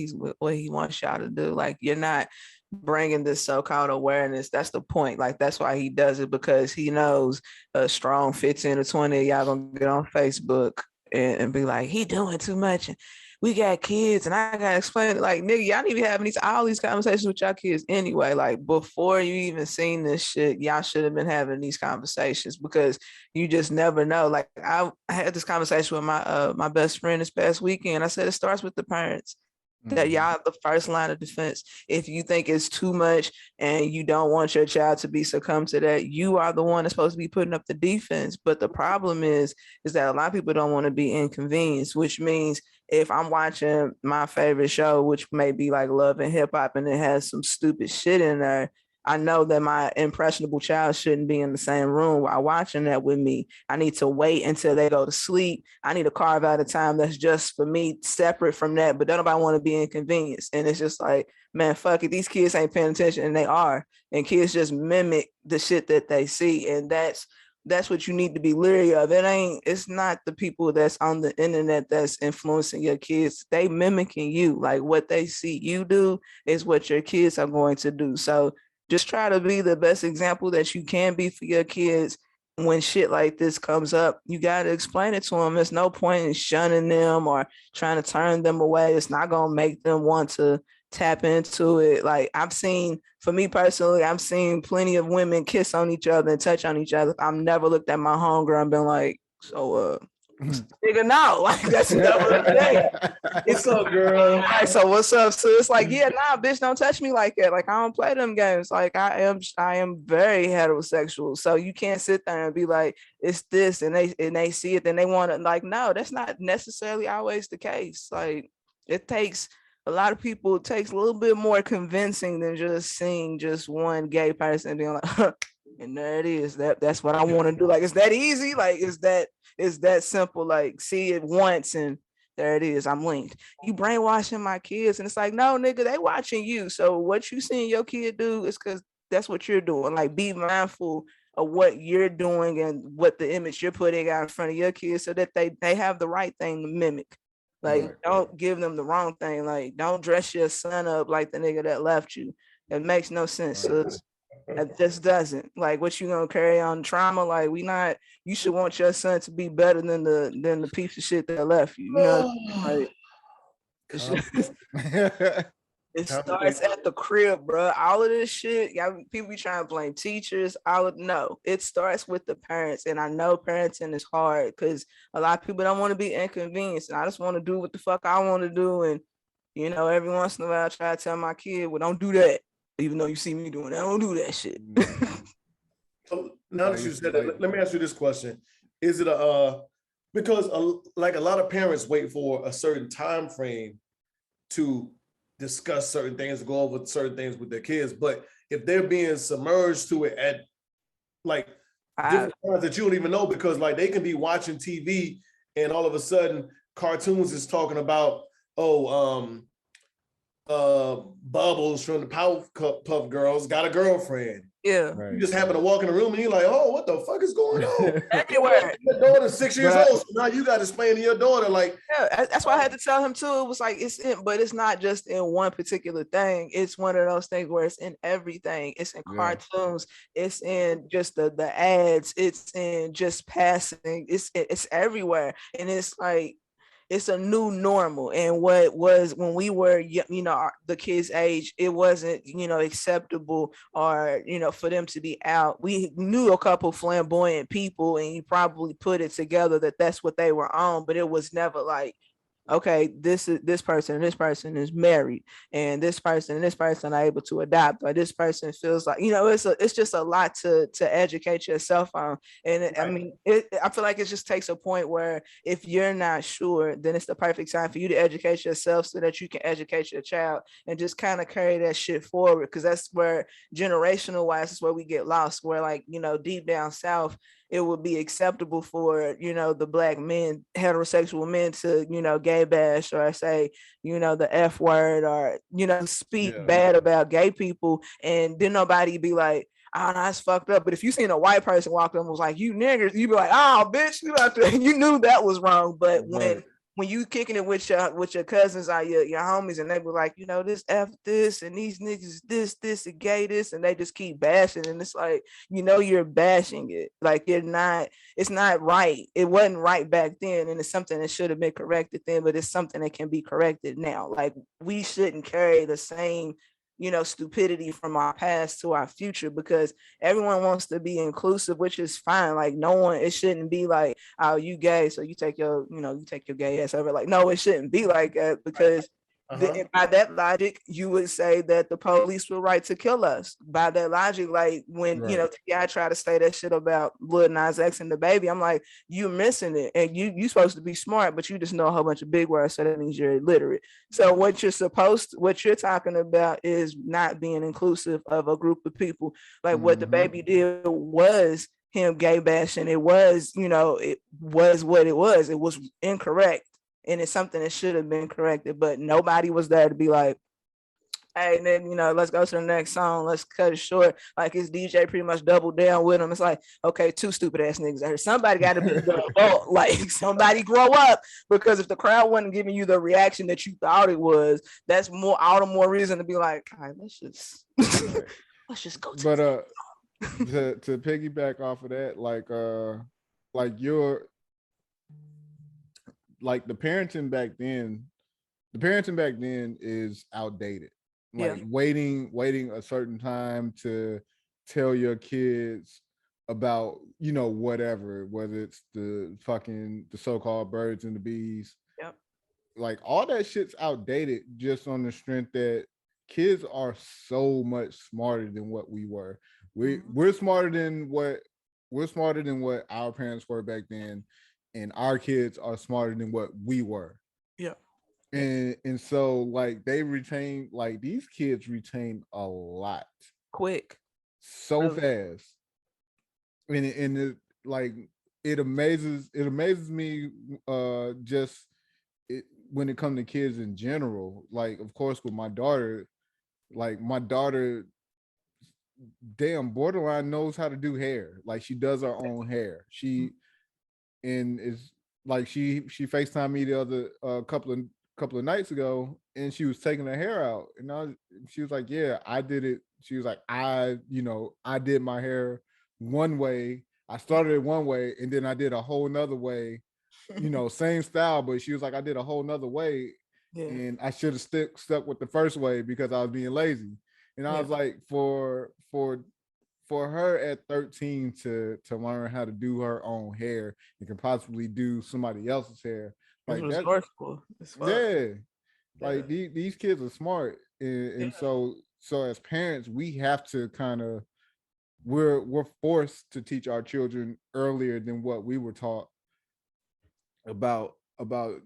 he wants y'all to do. Like, you're not bringing this so-called awareness. That's the point. Like, that's why he does it, because he knows a strong 15 or 20 y'all gonna get on Facebook and be like, he doing too much, and we got kids, and I gotta explain it. Like, nigga, y'all need to be having all these conversations with y'all kids anyway. Like, before you even seen this shit, y'all should have been having these conversations, because you just never know. Like, I had this conversation with my best friend this past weekend. I said it starts with the parents. That y'all the first line of defense. If you think it's too much and you don't want your child to be succumb to that, you are the one that's supposed to be putting up the defense. But the problem is that a lot of people don't want to be inconvenienced, which means if I'm watching my favorite show, which may be like Love and Hip Hop, and it has some stupid shit in there, I know that my impressionable child shouldn't be in the same room while watching that with me. I need to wait until they go to sleep. I need to carve out a time that's just for me, separate from that. But don't nobody want to be inconvenienced. And it's just like, man, fuck it. These kids ain't paying attention, and they are. And kids just mimic the shit that they see. And that's what you need to be leery of. It's not the people that's on the internet that's influencing your kids. They mimicking you. Like, what they see you do is what your kids are going to do. So just try to be the best example that you can be for your kids. When shit like this comes up, you got to explain it to them. There's no point in shunning them or trying to turn them away. It's not going to make them want to tap into it. Like, for me personally, I've seen plenty of women kiss on each other and touch on each other. I've never looked at my homegirl and been like, so, nigga, no, like, that's never a thing. What's up, girl? Like, so what's up? So it's like, yeah, nah, bitch, don't touch me like that. Like, I don't play them games. Like, I am very heterosexual. So you can't sit there and be like, it's this, and they see it, then they want to, like, no, that's not necessarily always the case. Like, it takes a lot of people, it takes a little bit more convincing than just seeing just one gay person being like, and there it is. That's what I want to do. Like, is that easy? Like, is that simple? Like, see it once and there it is. I'm linked. You brainwashing my kids, and it's like, no, nigga, they watching you. So what you seeing your kid do is because that's what you're doing. Like, be mindful of what you're doing and what the image you're putting out in front of your kids, so that they have the right thing to mimic. Like, don't give them the wrong thing. Like, don't dress your son up like the nigga that left you. It makes no sense. It just doesn't. Like, what you gonna carry on trauma? Like, you should want your son to be better than the piece of shit that left you. You know, like, it starts at the crib, bro. All of this shit, people be trying to blame teachers. No, it starts with the parents. And I know parenting is hard because a lot of people don't want to be inconvenienced. And I just want to do what the fuck I want to do. And, every once in a while I try to tell my kid, well, don't do that. Even though you see me doing that, I don't do that shit. So now that you said that, let me ask you this question. Is it because like a lot of parents wait for a certain time frame to discuss certain things, go over certain things with their kids, but if they're being submerged to it at like different times that you don't even know, because like they can be watching TV and all of a sudden cartoons is talking about, Bubbles from the Powerpuff Girls got a girlfriend. Yeah. Right. You just happen to walk in the room and you're like, oh, what the fuck is going on? Everywhere. Your daughter's 6 years old, so now you got to explain to your daughter, like. Yeah, that's why I had to tell him too. It was like, but it's not just in one particular thing. It's one of those things where it's in everything. It's in cartoons. It's in just the ads. It's in just passing. It's everywhere. And it's like, it's a new normal. And what was when we were, the kids' age, it wasn't, acceptable or, for them to be out. We knew a couple flamboyant people and you probably put it together that that's what they were on, but it was never like, okay, this person and this person is married, and this person are able to adopt, or this person feels like, it's just a lot to educate yourself on. And right. I mean, I feel like it just takes a point where if you're not sure, then it's the perfect time for you to educate yourself so that you can educate your child and just kind of carry that shit forward. Because that's where generational wise is where we get lost, where like, deep down south, it would be acceptable for, you know, the black men, heterosexual men to, you know, gay bash or say, you know, the F word or, you know, speak bad about gay people. And then nobody be like, oh, that's fucked up. But if you seen a white person walk up and was like, you niggers, you be like, oh, bitch, you out there. You knew that was wrong. But when you kicking it with your cousins or your homies, and they were like, you know, this F this and these niggas this and gay this, and they just keep bashing, and it's like, you know, you're bashing it. Like it's not right. It wasn't right back then, and it's something that should have been corrected then, but it's something that can be corrected now. Like, we shouldn't carry the same, you know, stupidity from our past to our future, because everyone wants to be inclusive, which is fine. Like, no one, it shouldn't be like, oh, you gay, so you take your gay ass over. Like, no, it shouldn't be like that, because by that logic, you would say that the police were right to kill us. By that logic, like when you know, T.I. try to say that shit about Lil Nas X and the baby, I'm like, you missing it, and you supposed to be smart, but you just know a whole bunch of big words, so that means you're illiterate. So what you're talking about is not being inclusive of a group of people. Like what the baby did was him gay bashing. It was, you know, it was what it was. It was incorrect. And it's something that should have been corrected, but nobody was there to be like, hey, and then, you know, let's go to the next song. Let's cut it short. Like, his DJ pretty much doubled down with him. It's like, okay, two stupid ass niggas there. Somebody got to be the adult. Like, somebody grow up, because if the crowd wasn't giving you the reaction that you thought it was, that's all the more reason to be like, all right, let's just go to to piggyback off of that, like the parenting back then is outdated. Like waiting a certain time to tell your kids about, you know, whether it's the so-called birds and the bees. Yep. Like, all that shit's outdated, just on the strength that kids are so much smarter than what we were. We're smarter than what our parents were back then. And our kids are smarter than what we were. Yeah. And so, like, these kids retain a lot quick, so fast. And it amazes me just when it comes to kids in general. Like, of course, with my daughter, damn, borderline knows how to do hair. Like, she does her own hair. And is like, she FaceTimed me the other couple of nights ago, and she was taking her hair out, and she was like, yeah, I did it. She was like, I did my hair one way. I started it one way, and then I did a whole nother way, you know, same style, but she was like, I did a whole nother way. And I should have stuck with the first way because I was being lazy. And I was like, for her at 13 to learn how to do her own hair and can possibly do somebody else's hair, like, that's resourceful. Like, these kids are smart, and so as parents, we have to kind of, we're forced to teach our children earlier than what we were taught about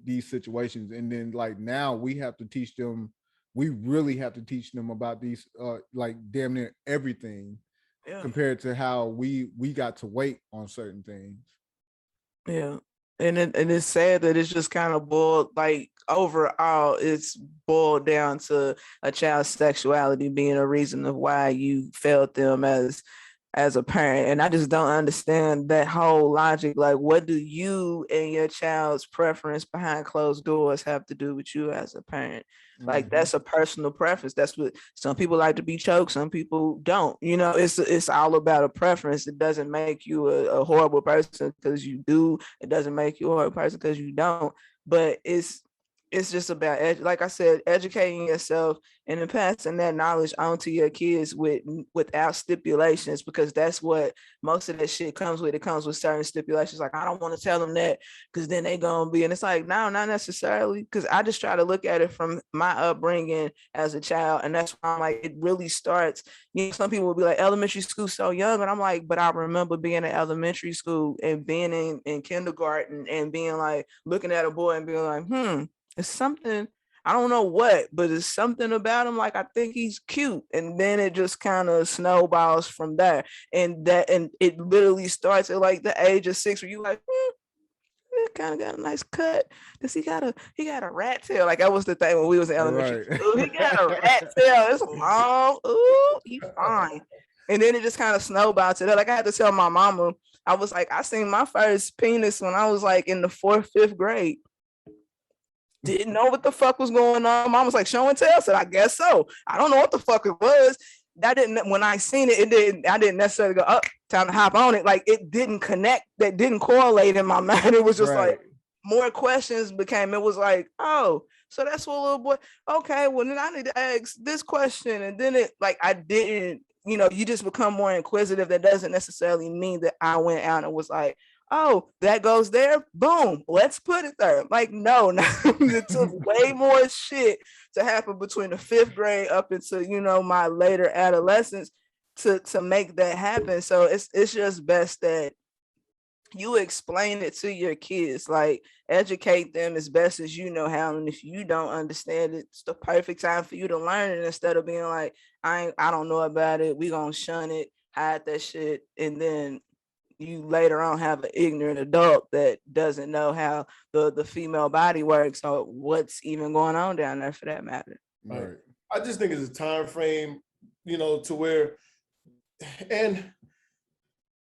these situations. And then, like, now we have to teach them. We really have to teach them about these, like, damn near everything. Yeah. Compared to how we got to wait on certain things. Yeah. And it's sad that it's just kind of boiled, like, overall, it's boiled down to a child's sexuality being a reason of why you failed them as a parent. And I just don't understand that whole logic. Like, what do you and your child's preference behind closed doors have to do with you as a parent? Like, that's a personal preference. That's what some people like to be choked, some people don't. You know, it's all about a preference. It doesn't make you a horrible person because you do. It doesn't make you a horrible person because you don't. But it's just about, like I said, educating yourself and then passing that knowledge on to your kids without stipulations, because that's what most of that shit comes with. It comes with certain stipulations. Like, I don't want to tell them that because then they gonna be, and it's like, no, not necessarily. Because I just try to look at it from my upbringing as a child, and that's why I'm like, it really starts. You know, some people will be like, elementary school so young, and I'm like, but I remember being in elementary school and being in kindergarten and being like, looking at a boy and being like, it's something I don't know what, but it's something about him. Like, I think he's cute. And then it just kind of snowballs from there. And it literally starts at like the age of 6 where you like, it kind of got a nice cut. Does he got a rat tail? Like, that was the thing when we was in elementary school. He got a rat tail. It's long. Ooh, he fine. And then it just kind of snowballed to that. Like, I had to tell my mama, I was like, I seen my first penis when I was like in the 4th, 5th grade. Didn't know what the fuck was going on. Mom was like, show and tell. I said, I guess so. I don't know what the fuck it was. That didn't, when I seen it, I didn't necessarily go, up, time to hop on it. Like, it didn't connect, that didn't correlate in my mind. It was just like more questions became, it was like, oh, so that's what little boy, okay, well then I need to ask this question. And then it, like, I didn't, you just become more inquisitive. That doesn't necessarily mean that I went out and was like, oh, that goes there. Boom. Let's put it there. Like, no, it took way more shit to happen between the 5th grade up into, my later adolescence to make that happen. So it's just best that you explain it to your kids, like educate them as best as you know how. And if you don't understand it, it's the perfect time for you to learn it instead of being like, I don't know about it. We gonna shun it, hide that shit, and then you later on have an ignorant adult that doesn't know how the female body works or what's even going on down there for that matter. Right. I just think it's a time frame, to where, and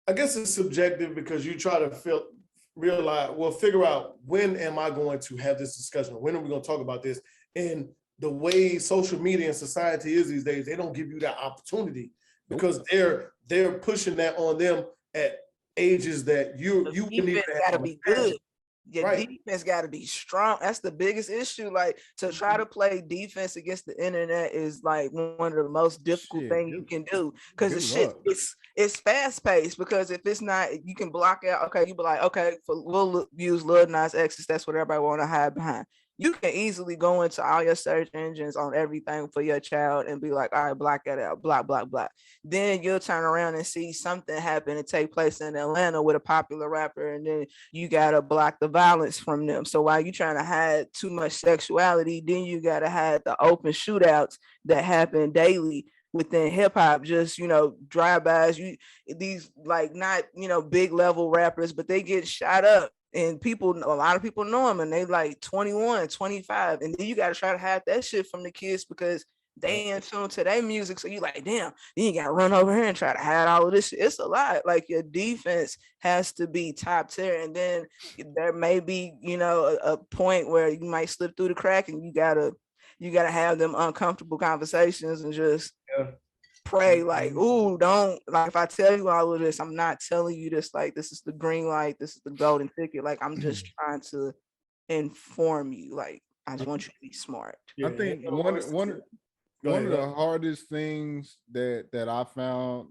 I guess it's subjective because you try to figure out when am I going to have this discussion? When are we going to talk about this? And the way social media and society is these days, they don't give you that opportunity because they're pushing that on them at ages that you wouldn't even got to be good. Your defense got to be strong. That's the biggest issue. Like, to try to play defense against the internet is like one of the most difficult things you can do because the shit it's fast paced. Because if it's not, you can block out. Okay, you be like, okay, we'll use Lil Nas X's. That's what everybody want to hide behind. You can easily go into all your search engines on everything for your child and be like, all right, block that out, block. Then you'll turn around and see something happen and take place in Atlanta with a popular rapper, and then you gotta block the violence from them. So while you're trying to hide too much sexuality, then you gotta hide the open shootouts that happen daily within hip hop, just, drive-bys. These like not, big level rappers, but they get shot up. And a lot of people know them and they like 21, 25. And then you got to try to hide that shit from the kids because they in tune to their music. So you like, damn, then you got to run over here and try to hide all of this shit. It's a lot. Like, your defense has to be top tier. And then there may be, a point where you might slip through the crack and you gotta have them uncomfortable conversations and just pray like, ooh, don't, like, if I tell you all of this, I'm not telling you this like this is the green light, this is the golden ticket. Like, I'm just trying to inform you. Like, I just want you to be smart. I think one of the hardest things that I found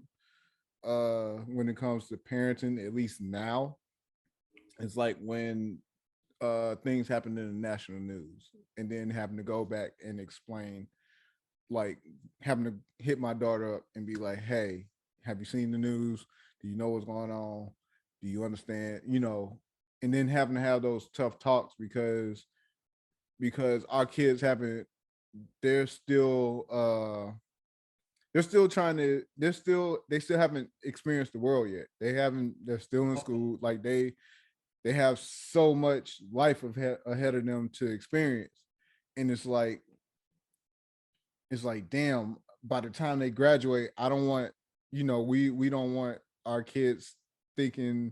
when it comes to parenting, at least now, is like when things happen in the national news and then having to go back and explain, like having to hit my daughter up and be like, hey, have you seen the news? Do you know what's going on? Do you understand? And then having to have those tough talks because our kids they still haven't experienced the world yet. They're still in school. Like, they have so much life ahead of them to experience. And it's like, damn, by the time they graduate, I don't want, we don't want our kids thinking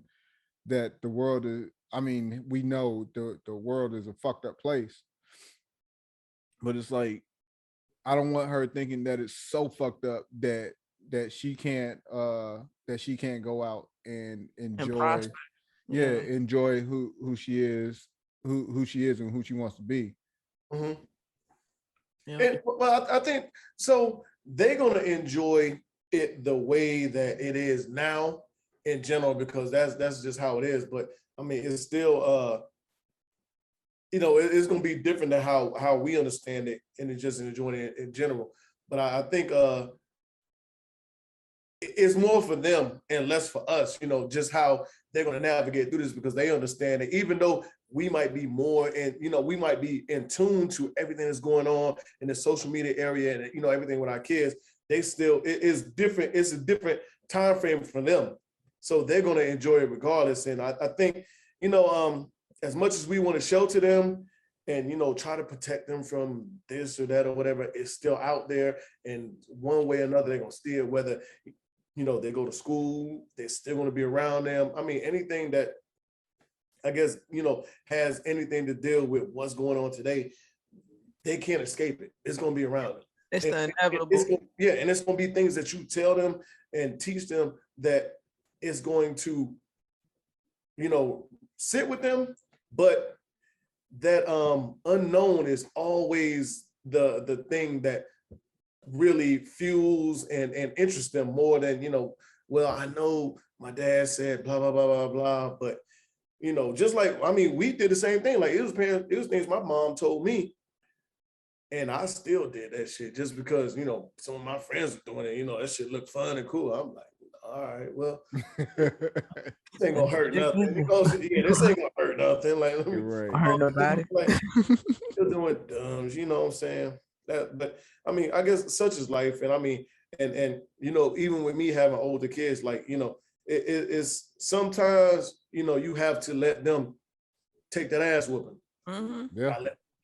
that the world is, we know the world is a fucked up place. But it's like, I don't want her thinking that it's so fucked up that she can't go out and enjoy, enjoy who she is, who she is and who she wants to be. Mm-hmm. Yeah. And, well, I think so. They're gonna enjoy it the way that it is now in general because that's just how it is. But it's still it's gonna be different than how we understand it and it's just enjoying it in general. But I think it's more for them and less for us. Just how they're gonna navigate through this because they understand that even though we might be more and we might be in tune to everything that's going on in the social media area and everything with our kids. They still it is different. It's a different time frame for them, so they're going to enjoy it regardless. And I think as much as we want to shelter them and try to protect them from this or that or whatever, it's still out there. And one way or another, they're going to steer. Whether they go to school, they're still going to be around them. I mean, anything that I guess, has anything to deal with what's going on today, they can't escape it. It's going to be around them. It's the inevitable. And it's going to be things that you tell them and teach them that is going to, sit with them. But that unknown is always the thing that really fuels and interests them more than, well, I know my dad said blah, blah, blah, blah, blah, but just like, I mean, we did the same thing. Like it was things my mom told me, and I still did that shit just because, some of my friends were doing it, that shit looked fun and cool. I'm like, all right, well, this ain't gonna hurt nothing. This ain't gonna hurt nothing. Like, let me hurt nobody. Like, you're doing dumbs, you know what I'm saying? But I mean, I guess such is life. And I mean, and even with me having older kids, like, it's sometimes, you have to let them take that ass whooping. Mm-hmm. Yeah.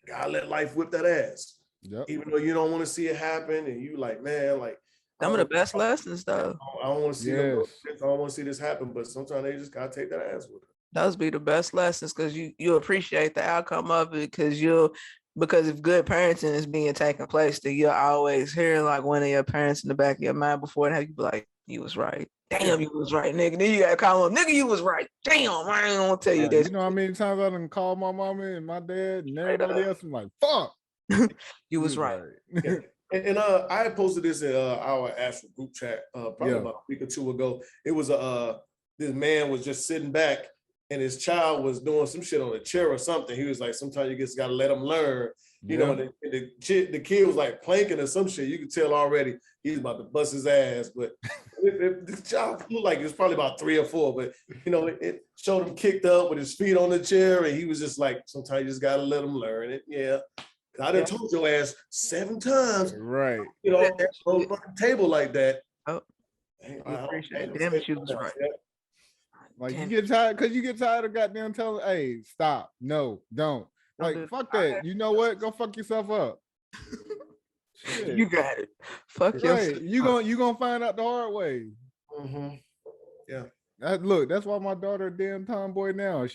Gotta let life whip that ass. Yep. Even though you don't want to see it happen, and you like, man, like some of the best lessons, though. I don't want to see I don't want to see this happen, but sometimes they just gotta take that ass whooping. Those be the best lessons because you appreciate the outcome of it because if good parenting is being taken place, then you'll always hear like one of your parents in the back of your mind before it, you be like, you was right. Damn, you was right, nigga. Then you gotta call them, nigga, you was right. Damn, I ain't gonna tell you this. You know how many times I done called my mama and my dad and everybody else? I'm like, fuck. You was right. Yeah. And I had posted this in our actual group chat probably about a week or two ago. It was this man was just sitting back and his child was doing some shit on a chair or something. He was like, sometimes you just gotta let them learn. You know, and the kid was like planking or some shit. You could tell already he's about to bust his ass. But the child looked like he was probably about 3 or 4. But it showed him kicked up with his feet on the chair, and he was just like, sometimes you just gotta let them learn it. Yeah. I done told your ass 7 times. Right. On a fucking table like that. Oh, I appreciate it. Damn it, you was right. Like you get tired because you get tired of goddamn telling, hey, stop, no, don't. Like fuck that. You know what? Go fuck yourself up. You got it. Fuck yourself. You gonna find out the hard way. Mm-hmm. Yeah. Look, that's why my daughter a damn tomboy now. I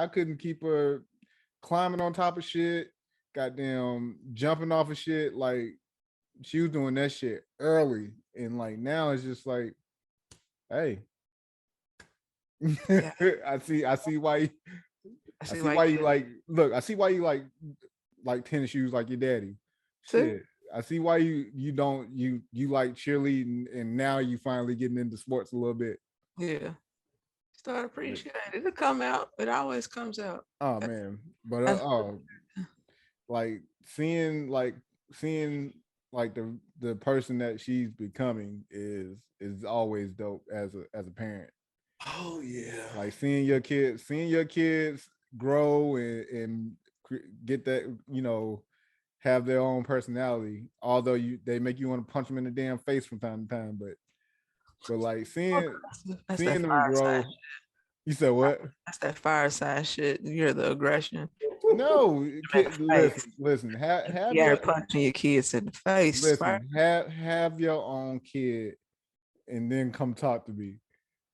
couldn't keep her climbing on top of shit, goddamn jumping off of shit. Like she was doing that shit early, and like now it's just like, hey, I see why. I see why you like. Look, I see why you like tennis shoes like your daddy. Shit. I see why you like cheerleading, and now you finally getting into sports a little bit. Yeah. Start appreciating it. It'll come out. It always comes out. Oh man. But like seeing the person that she's becoming is always dope as a parent. Oh yeah. Like seeing your kids grow and get that, have their own personality. Although they make you want to punch them in the damn face from time to time, but like seeing them grow. You said what? That's that fireside shit. You're the aggression. No, listen. Have you're punching your kids in the face. Listen, have your own kid, and then come talk to me.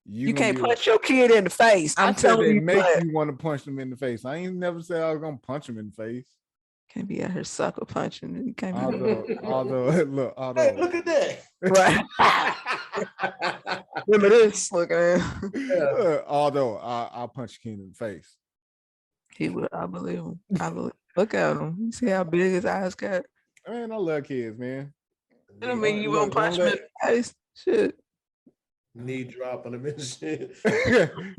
You can't punch your kid in the face. I'm telling you, make you want to punch them in the face. I ain't never said I was gonna punch them in the face. Can't be out here sucker punching. You can't be although hey, look at that. Right. Remember this. Look at him. Although I'll punch a kid in the face. He would. I believe him. Look at him. You see how big his eyes got? Man, I love kids, man. I mean, you won't punch him in the face. Shit. Knee dropping him and shit.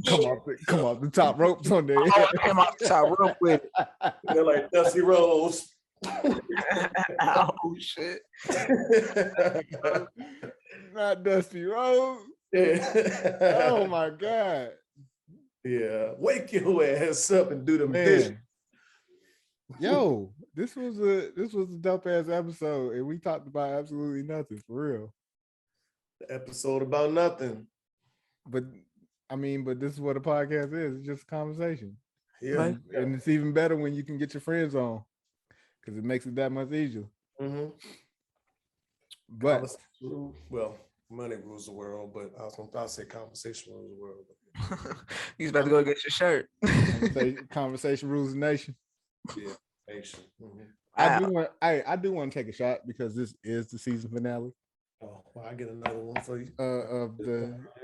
come off the top ropes on there. Come off the top rope with it. They're like Dusty Rose. Oh shit. Not Dusty Rose. Yeah. Oh my God. Yeah, wake your ass up and do them dishes. Man. Yo, this was a dope ass episode, and we talked about absolutely nothing for real. The episode about nothing. But I mean, but this is what a podcast is. It's just a conversation. Yeah. And it's even better when you can get your friends on, because it makes it that much easier. Mm-hmm. But well, money rules the world, but I'll say conversation rules the world. You about to go get your shirt. conversation rules the nation. Yeah, nation. Mm-hmm. I do want to take a shot because this is the season finale. Oh, well, I get another one for you.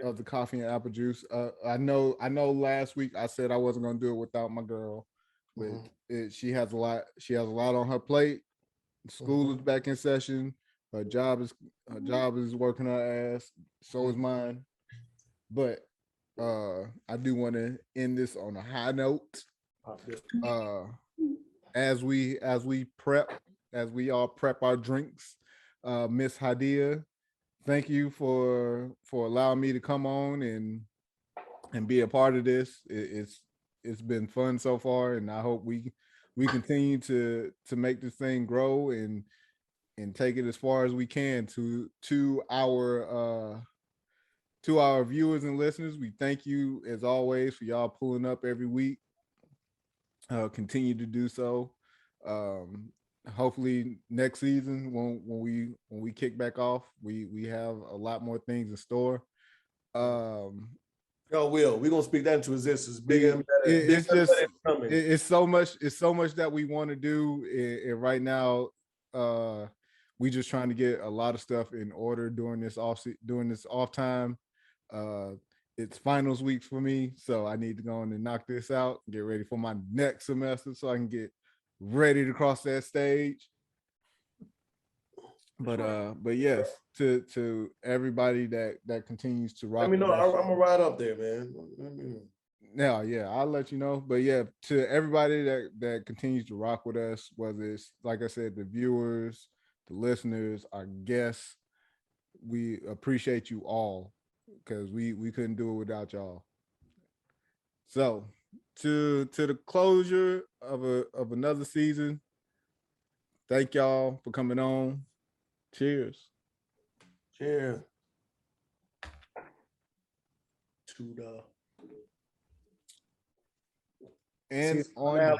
Of the coffee and apple juice. I know last week I said I wasn't gonna do it without my girl, but she has a lot on her plate. School is back in session. Her job is working her ass. So is mine. But I do want to end this on a high note. As we all prep our drinks, Miss Hadiya, thank you for allowing me to come on and be a part of this. It's been fun so far, and I hope we continue to make this thing grow and take it as far as we can to our viewers and listeners. We thank you as always for y'all pulling up every week. Continue to do so. Hopefully next season when we kick back off, we have a lot more things in store. We're gonna speak that into existence. Bigger and better. It's so much that we want to do, and right now we just trying to get a lot of stuff in order during this off time. It's finals week for me, so I need to go on and knock this out, get ready for my next semester so I can get ready to cross that stage. But yes, to everybody that continues to rock. Let me know. I'm gonna ride up there, man. Yeah, I'll let you know. But yeah, to everybody that continues to rock with us, whether it's like I said, the viewers, the listeners, our guests, we appreciate you all because we couldn't do it without y'all. So to the closure of another season, thank y'all for coming on. Cheers. Cheers. To the and on of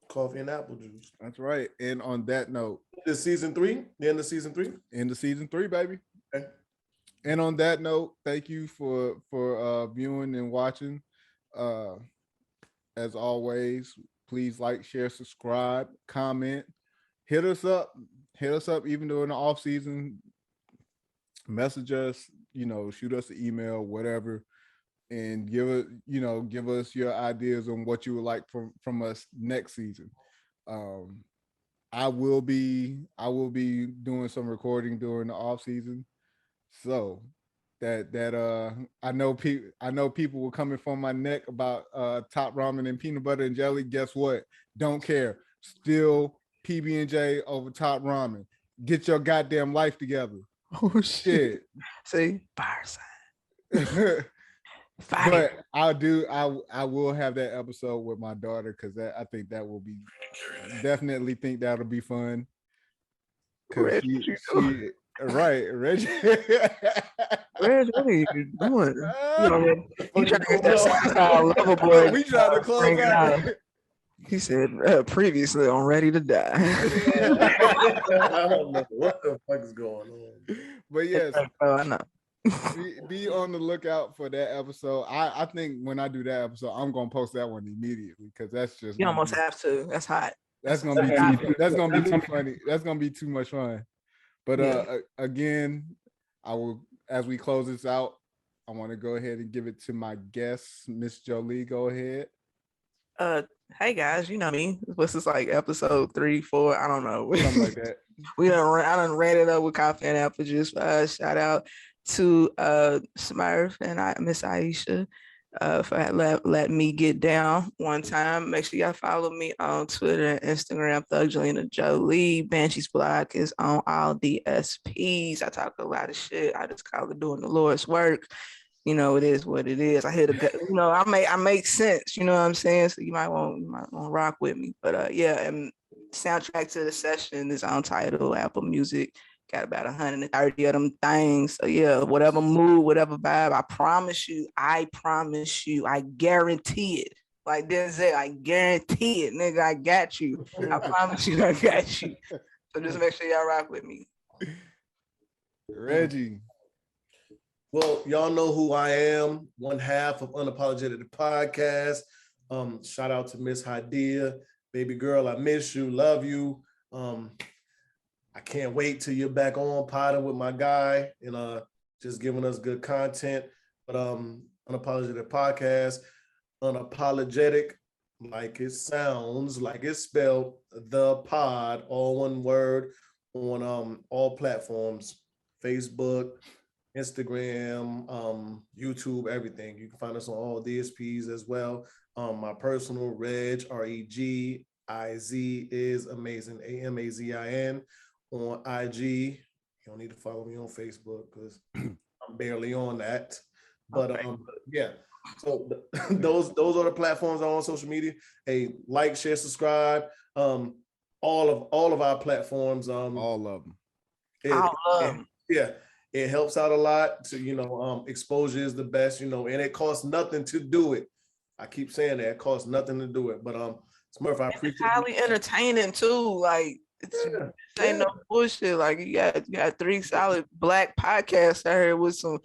coffee and apple juice. That's right. And on that note, this season 3, the end of season 3, baby. Okay. And on that note, thank you for viewing and watching. As always, please like, share, subscribe, comment, hit us up even during the off season. Message us, shoot us an email, whatever, and give us your ideas on what you would like from us next season. I will be doing some recording during the off season, so that I know people were coming from my neck about top ramen and peanut butter and jelly. Guess what? Don't care. Still PB&J over top ramen. Get your goddamn life together. Oh shit. See, fire sign. But I will have that episode with my daughter because I think that will be definitely think that'll be fun. Cause she right, Reggie. Reggie, what are you doing? You trying to get that lover boy. We trying to close out. He said previously on Ready to Die. I don't know what the fuck is going on. But yes, I know. be on the lookout for that episode. I think when I do that episode, I'm gonna post that one immediately because that's just you almost have to. That's hot. That's gonna be too funny. That's gonna be too much fun. But again, I will, as we close this out, I want to go ahead and give it to my guest, Miss Jolie. Go ahead. Hey guys, you know me. This is like episode 3, 4. I don't know. Something like that. I done ran it up with coffee and apple juice. Shout out to Smurf and Miss Aisha for letting me get down one time. Make sure y'all follow me on Twitter and Instagram. Thugelina Jolie. Banshee's blog is on all DSPs. I talk a lot of shit. I just call it doing the Lord's work. it is what it is. I hit I make sense, you know what I'm saying? So you might want to rock with me. But yeah, and soundtrack to the session is on Tidal, Apple Music. Got about 130 of them things. So yeah, whatever mood, whatever vibe, I promise you, I guarantee it. Like Denzel, I guarantee it, nigga, I got you. I promise you, I got you. So just make sure y'all rock with me. Reggie. Well, y'all know who I am, one half of Unapologetic the podcast. Shout out to Miss Hadiya. Baby girl, I miss you, love you. I can't wait till you're back on potting with my guy and just giving us good content. But Unapologetic podcast, unapologetic, like it sounds, like it's spelled, the pod, all one word, on all platforms, Facebook, Instagram, YouTube, everything. You can find us on all DSPs as well. My personal Reg, Regiz is amazing, AMAZIN on IG. You don't need to follow me on Facebook because I'm barely on that. But yeah. So those are the platforms on social media. Hey, like, share, subscribe. All of our platforms. All of them. Yeah, it helps out a lot to exposure is the best, and it costs nothing to do it. I keep saying that it costs nothing to do it. But Smurf, I appreciate it's highly entertaining too. Like ain't no bullshit. Like you got 3 solid black podcasts out here with some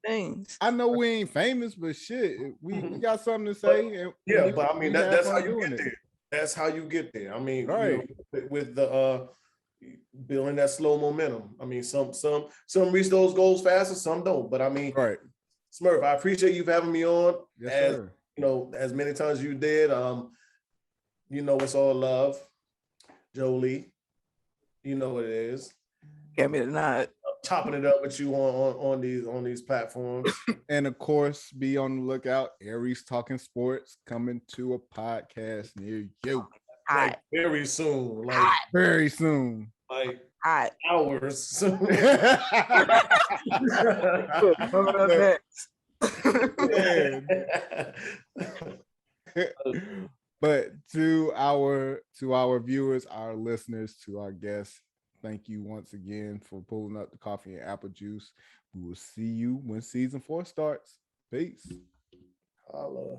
things. I know we ain't famous, but shit, we got something to say. But I mean that's how you get there. That's how you get there. I mean, right. With the building that slow momentum. I mean, some reach those goals faster, some don't. But I mean, right. Smurf, I appreciate you for having me on. Yes, sir. As many times you did. It's all love. Jolie, you know what it is. Get me tonight. Chopping it up with you on these platforms. And of course, be on the lookout. Aries Talking Sports coming to a podcast near you. Like very soon. Very soon. Like hours soon. But to our viewers, our listeners, to our guests, thank you once again for pulling up the coffee and apple juice. We will see you when season 4 starts. Peace. Holla.